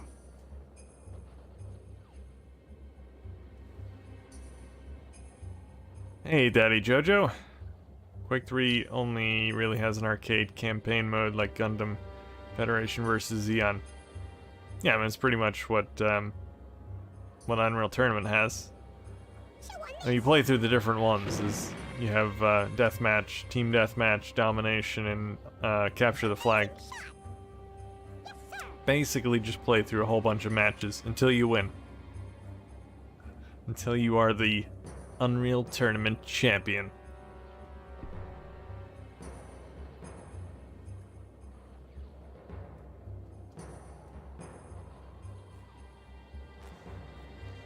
Hey, Daddy Jojo. Quake 3 only really has an arcade campaign mode like Gundam Federation vs. Xeon. Yeah, I mean, it's pretty much what Unreal Tournament has. Chew on I mean, you play through the different ones. You have deathmatch, team deathmatch, domination, and capture the flag. this shot. Yes, sir. Basically, just play through a whole bunch of matches until you win. Until you are the Unreal Tournament champion.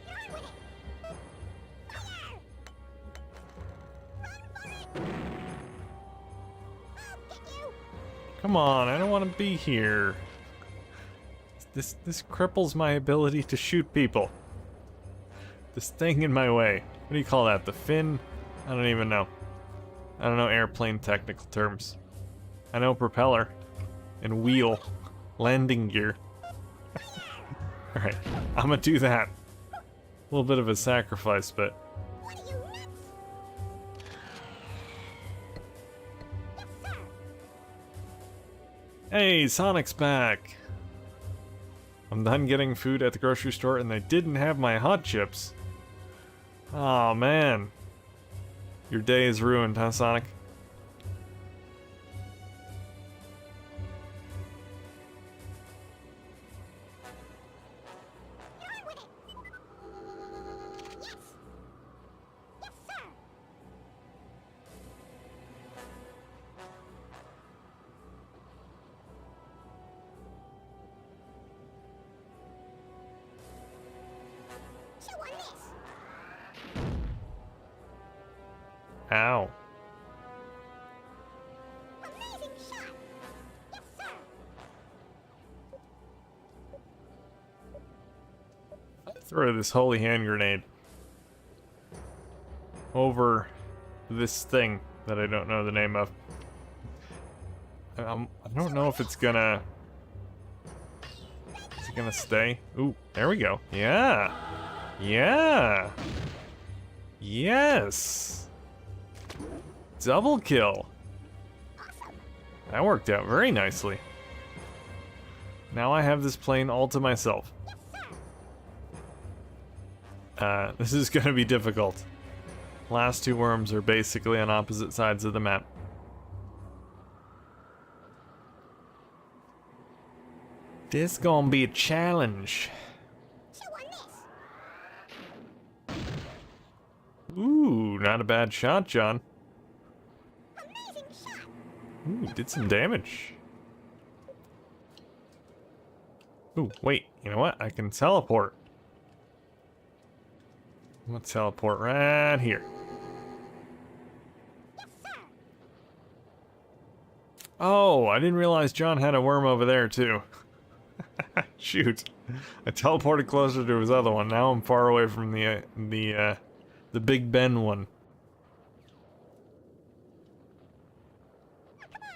Get on with it. Fire! Run for it. I'll get you. Come on, I don't want to be here. This cripples my ability to shoot people. This thing in my way. What do you call that? The fin? I don't even know. I don't know airplane technical terms. I know propeller and wheel, landing gear. Alright, I'm gonna do that. A little bit of a sacrifice, but What are you nuts? Yes, sir. hey, Sonic's back. I'm done getting food at the grocery store and they didn't have my hot chips. Oh man. Your day is ruined, huh, Sonic? Get on with it. Yes. Yes, sir. Chew on this. Ow. Amazing shot. Yes, sir. Throw this holy hand grenade over this thing that I don't know the name of. I don't know if it's gonna... Is it gonna stay? Ooh, there we go. Yeah! Yeah! Yes! Double kill! That worked out very nicely. Now I have this plane all to myself. This is gonna be difficult. Last two worms are basically on opposite sides of the map. This gonna be a challenge. Chew on this. Ooh, not a bad shot, John. Amazing shot. Ooh, did some damage. Ooh, wait, you know what? I can teleport. I'm gonna teleport right here. Yes, sir. Oh, I didn't realize John had a worm over there too. Shoot. I teleported closer to his other one. Now I'm far away from the Big Ben one. Come on.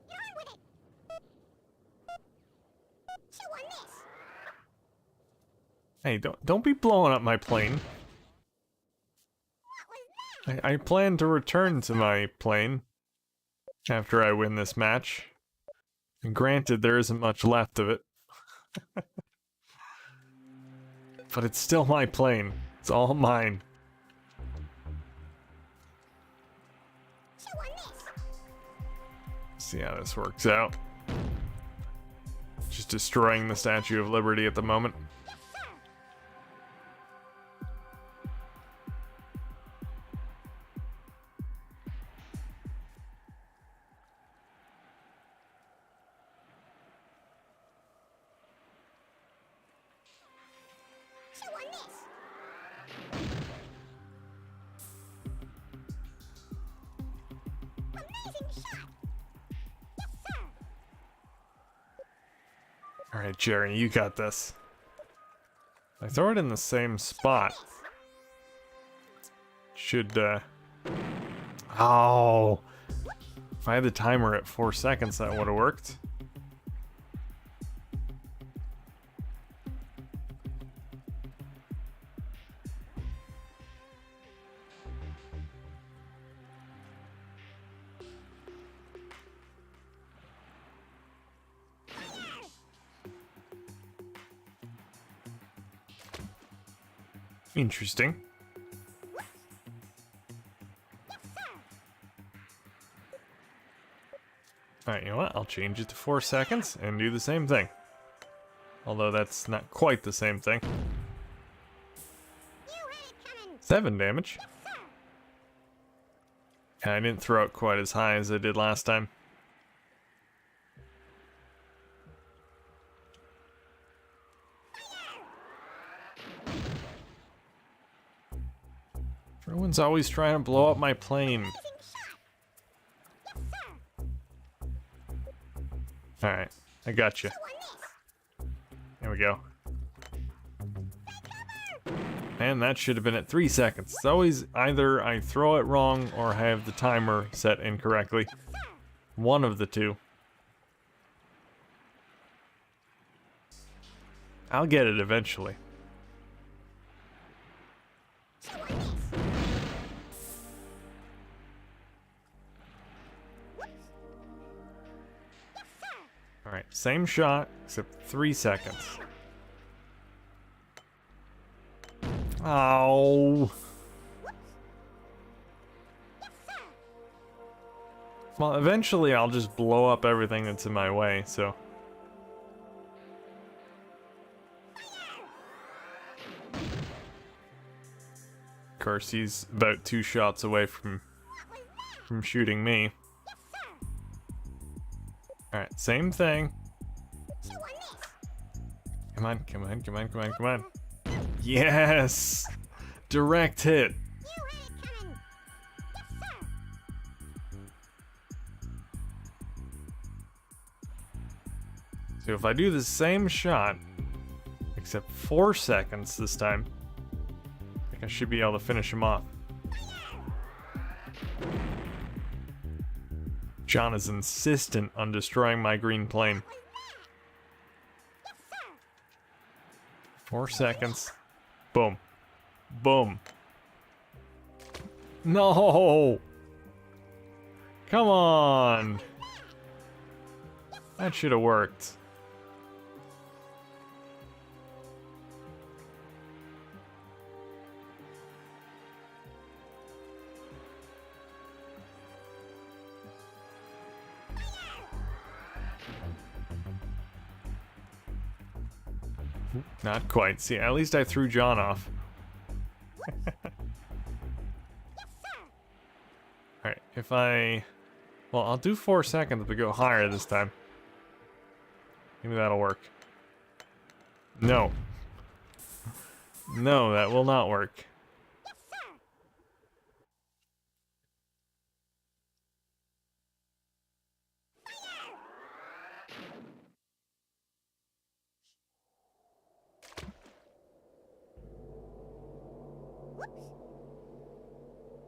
Get on with it. Chew on this. Hey, don't be blowing up my plane. What was that? I plan to return to my plane after I win this match. And granted, there isn't much left of it. But it's still my plane. It's all mine. Chew on this. See how this works out. Just destroying the Statue of Liberty at the moment. Chew on this. Amazing shot. Yes, sir. Alright, Jerry, you got this. I throw it in the same spot. Should, Oh! If I had the timer at 4 seconds, that would have worked. Interesting. Alright, you know what? I'll change it to 4 seconds and do the same thing. Although that's not quite the same thing. You had it coming. 7 damage. Yes, sir. Yeah, I didn't throw it quite as high as I did last time. Everyone's always trying to blow up my plane. Amazing shot. Yes, sir. Alright, I got you. Chew on this. There we go. And that should have been at 3 seconds. It's always either I throw it wrong or I have the timer set incorrectly. One of the two. I'll get it eventually. Chew on this. Whoops. Yes, sir. Alright, same shot, except 3 seconds. Ow! Yes, sir. Well, eventually I'll just blow up everything that's in my way, so... Of course, he's about 2 shots away from What was that? shooting me. Yes, sir. Alright, same thing. Chew on this. Come on, come on, come on, come on, come on. Yes! Direct hit. You had it coming. Yes, sir. So if I do the same shot, except 4 seconds this time, I think I should be able to finish him off. John is insistent on destroying my green plane. Yes, sir. 4 seconds. Boom. Boom. No! Come on! That should have worked. Not quite. See, at least I threw John off. Alright, if I... Well, I'll do 4 seconds, but go higher this time. Maybe that'll work. No. No, that will not work. Yes, sir. Whoops.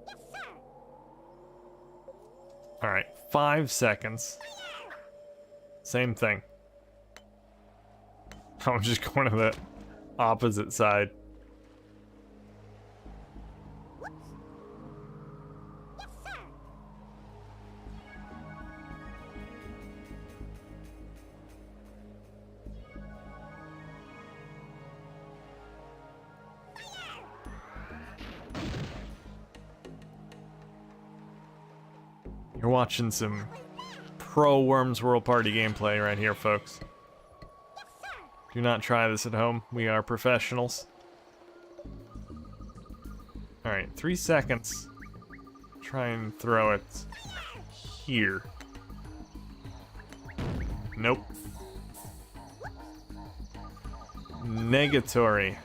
Yes, sir. Alright, 5 seconds. Same thing. I'm just going to the opposite side. You're watching some pro Worms World Party gameplay right here, folks. Do not try this at home. We are professionals. Alright, 3 seconds. Try and throw it here. Nope. Negatory.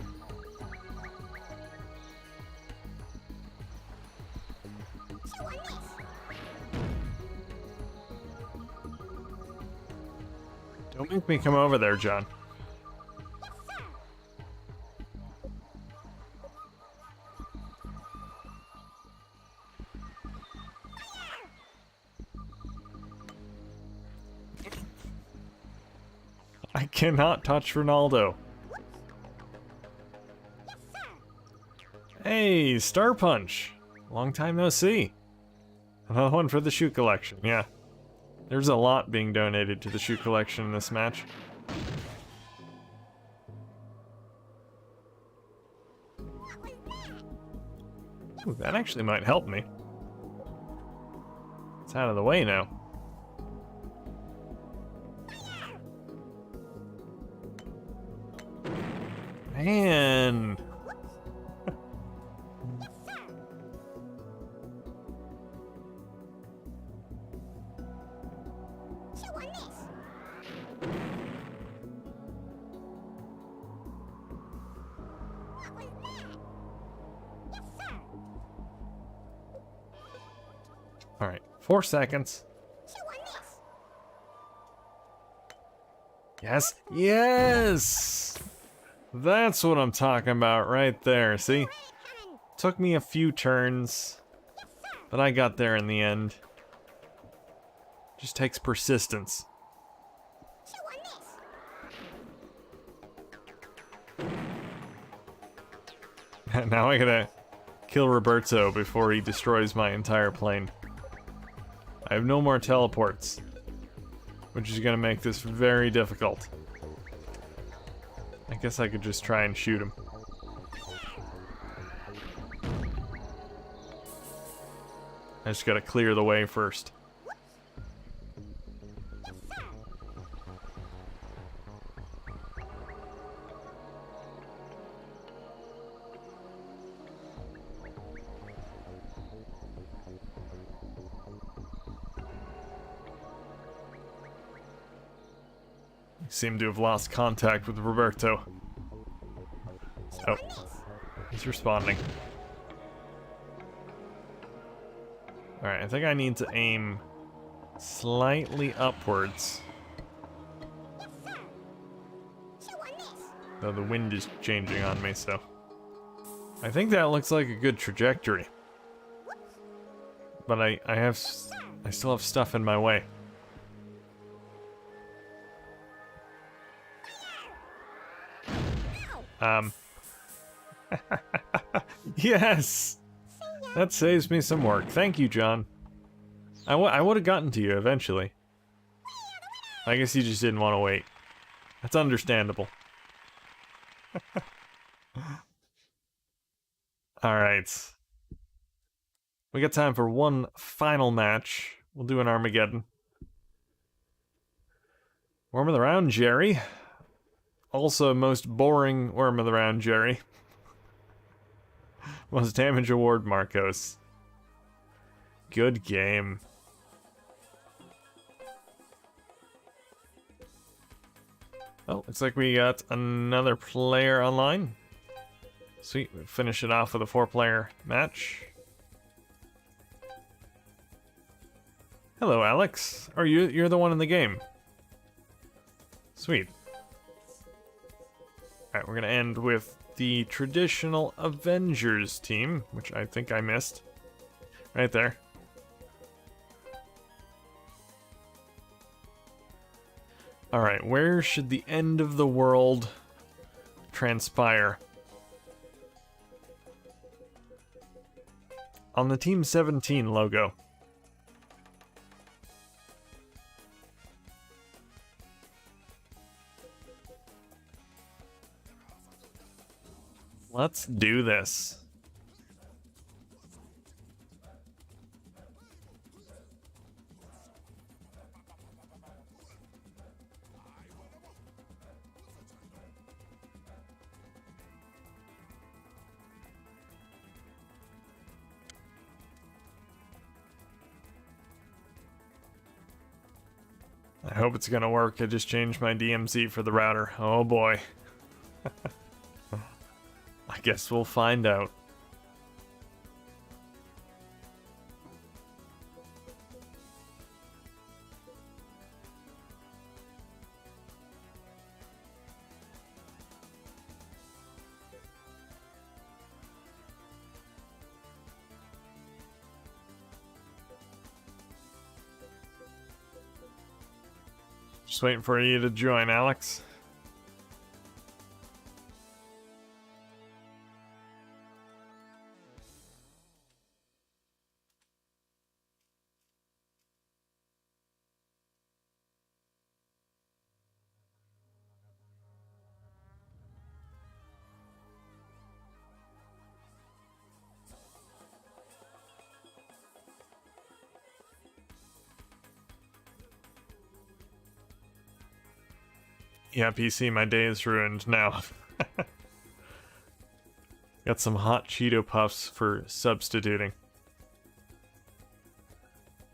Don't make me come over there, John. I cannot touch Ronaldo. Hey, Star Punch. Long time no see. Another one for the shoe collection, yeah. There's a lot being donated to the shoe collection in this match. Ooh, that actually might help me. It's out of the way now. Man. All right, 4 seconds. Yes, yes! That's what I'm talking about right there, see? Took me a few turns, but I got there in the end. Just takes persistence. Now I gotta kill Roberto before he destroys my entire plane. I have no more teleports, which is gonna make this very difficult. I guess I could just try and shoot him. I just gotta clear the way first. Seem to have lost contact with Roberto. Oh, he's responding. Alright, I think I need to aim slightly upwards. Though the wind is changing on me, so... I think that looks like a good trajectory. But I still have stuff in my way. Yes! That saves me some work. Thank you, John. I would have gotten to you eventually. I guess you just didn't want to wait. That's understandable. Alright. We got time for one final match. We'll do an Armageddon. Worm of the round, Jerry. Also, most boring Worm of the round, Jerry. Most damage award, Marcos. Good game. Oh, looks like we got another player online. Sweet, we finish it off with a 4-player match. Hello, Alex. Oh, you're the one in the game. Sweet. Alright, we're gonna end with the traditional Avengers team, which I think I missed. Right there. Alright, where should the end of the world transpire? On the Team 17 logo. Let's do this. I hope it's gonna work. I just changed my DMZ for the router. Oh boy. I guess we'll find out. Just waiting for you to join, Alex. Yeah, PC, my day is ruined now. Got some hot Cheeto Puffs for substituting.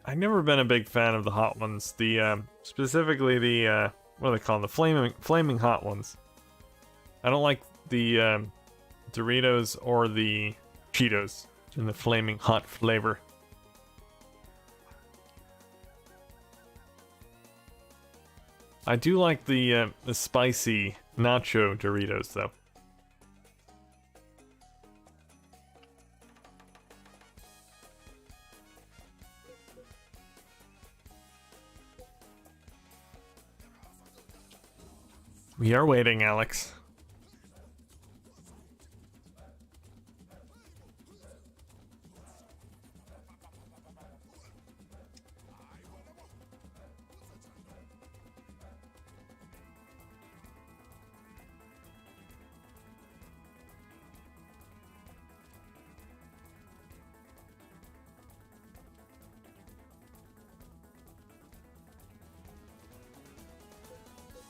I've never been a big fan of the hot ones. The specifically the what do they call them? The flaming hot ones. I don't like the Doritos or the Cheetos in the flaming hot flavor. I do like the spicy nacho Doritos though. We are waiting, Alex.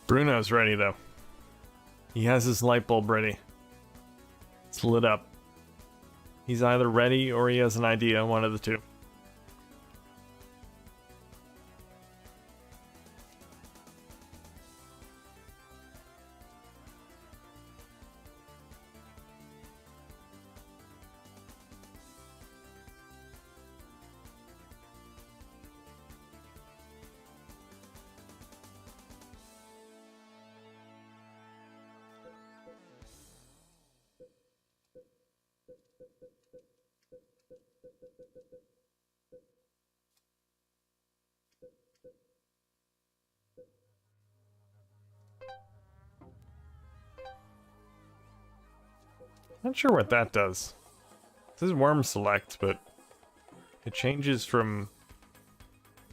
Bruno's ready though. He has his light bulb ready. It's lit up. He's either ready or he has an idea, one of the two. Not sure what that does. This is worm select, but it changes from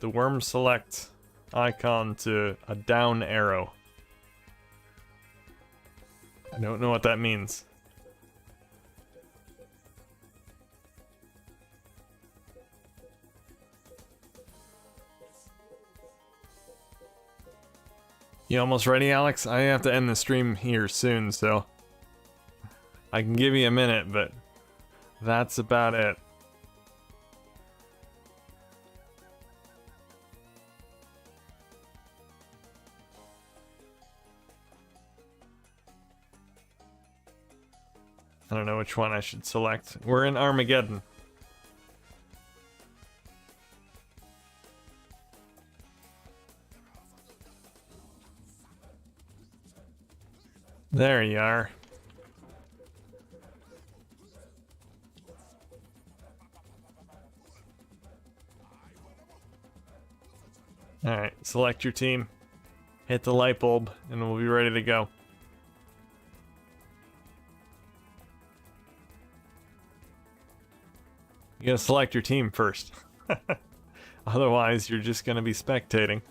the worm select icon to a down arrow. I don't know what that means. You almost ready, Alex? I have to end the stream here soon, so I can give you a minute, but that's about it. I don't know which one I should select. We're in Armageddon. There you are. Alright, select your team, hit the light bulb, and we'll be ready to go. You gotta select your team first. Otherwise, you're just gonna be spectating.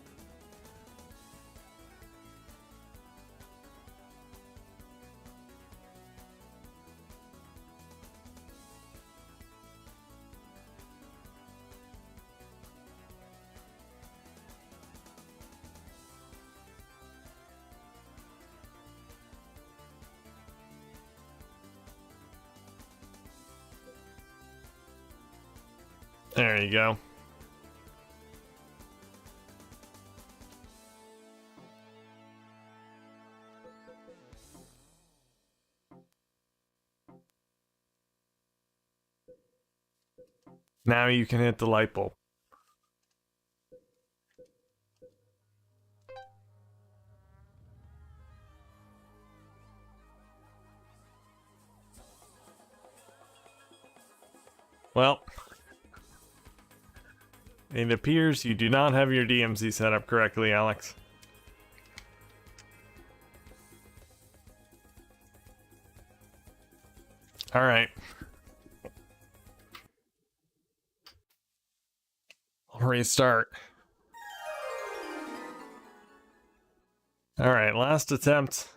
There you go. Now you can hit the light bulb. Well, it appears you do not have your DMZ set up correctly, Alex. Alright. I'll restart. Alright, last attempt.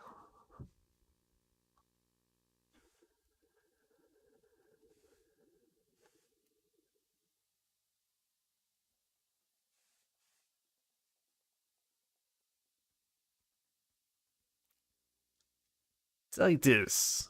Titus.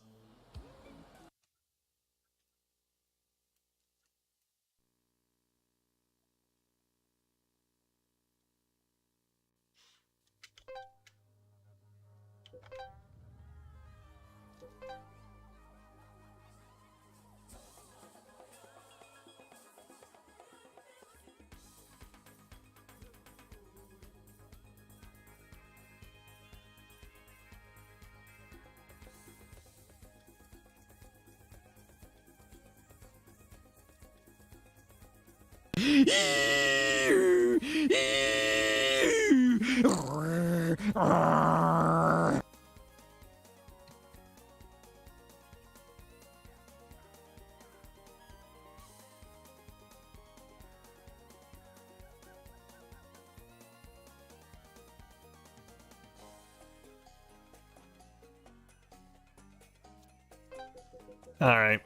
Alright.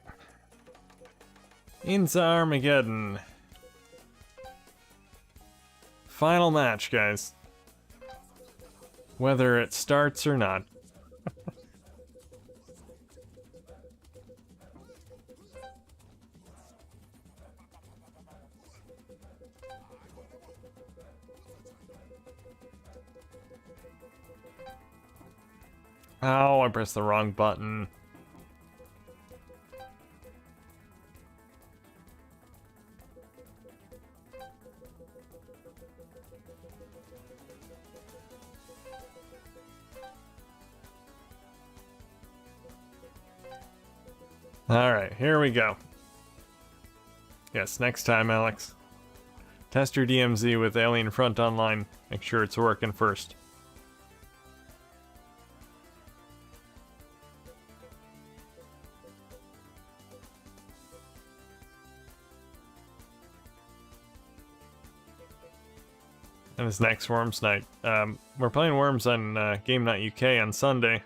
Into Armageddon. Final match, guys. Whether it starts or not. Oh, I pressed the wrong button. Alright, here we go. Yes, next time, Alex. Test your DMZ with Alien Front Online. Make sure it's working first. And it's next Worms Night. We're playing Worms on Game Night UK on Sunday.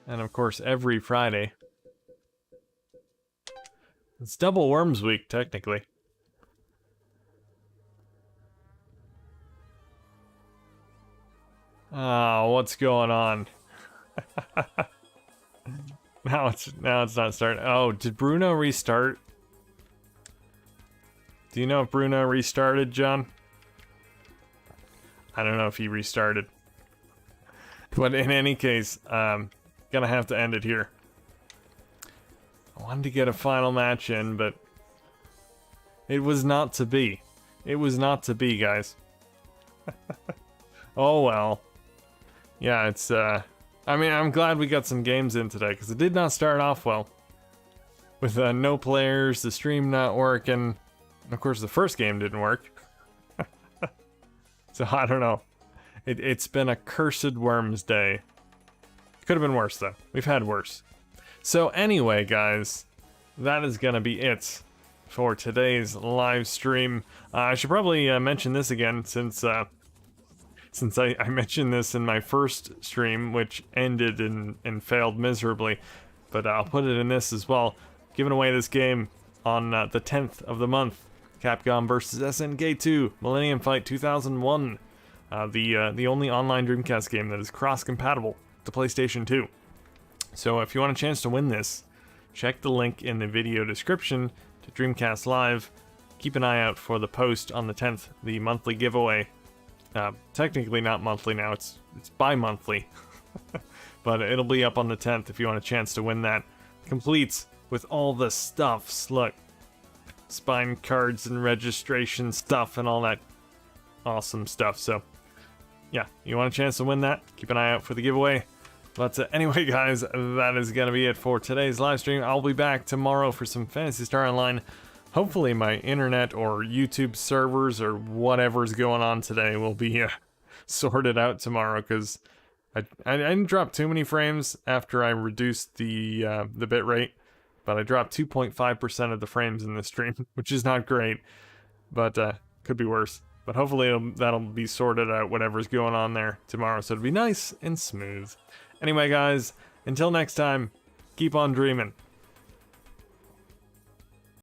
And of course, every Friday. It's double Worms week, technically. Oh, what's going on? Now it's not starting. Oh, did Bruno restart? Do you know if Bruno restarted, John? I don't know if he restarted. But in any case, gonna have to end it here. I wanted to get a final match in, but it was not to be. It was not to be, guys. Oh well. Yeah, it's, I mean, I'm glad we got some games in today, because it did not start off well. With no players, the stream not working, and of course the first game didn't work. So I don't know. It's been a cursed Worms day. Could have been worse, though. We've had worse. So anyway, guys, that is going to be it for today's live stream. I should probably mention this again, since I mentioned this in my first stream, which ended and failed miserably. But I'll put it in this as well. Giving away this game on the 10th of the month. Capcom vs. SNK 2, Millennium Fight 2001. The only online Dreamcast game that is cross-compatible to PlayStation 2. So if you want a chance to win this, check the link in the video description to Dreamcast Live. Keep an eye out for the post on the 10th, the monthly giveaway. Technically not monthly now, it's bi-monthly. But it'll be up on the 10th if you want a chance to win that. Complete with all the stuffs. Look. spine cards and registration stuff and all that awesome stuff. So yeah, you want a chance to win that? Keep an eye out for the giveaway. But anyway, guys, that is going to be it for today's live stream. I'll be back tomorrow for some Phantasy Star Online. Hopefully my internet or YouTube servers or whatever's going on today will be sorted out tomorrow, because I didn't drop too many frames after I reduced the bitrate, but I dropped 2.5% of the frames in this stream, which is not great, but could be worse. But hopefully that'll be sorted out, whatever's going on there tomorrow, so it'll be nice and smooth. Anyway, guys, until next time, keep on dreaming.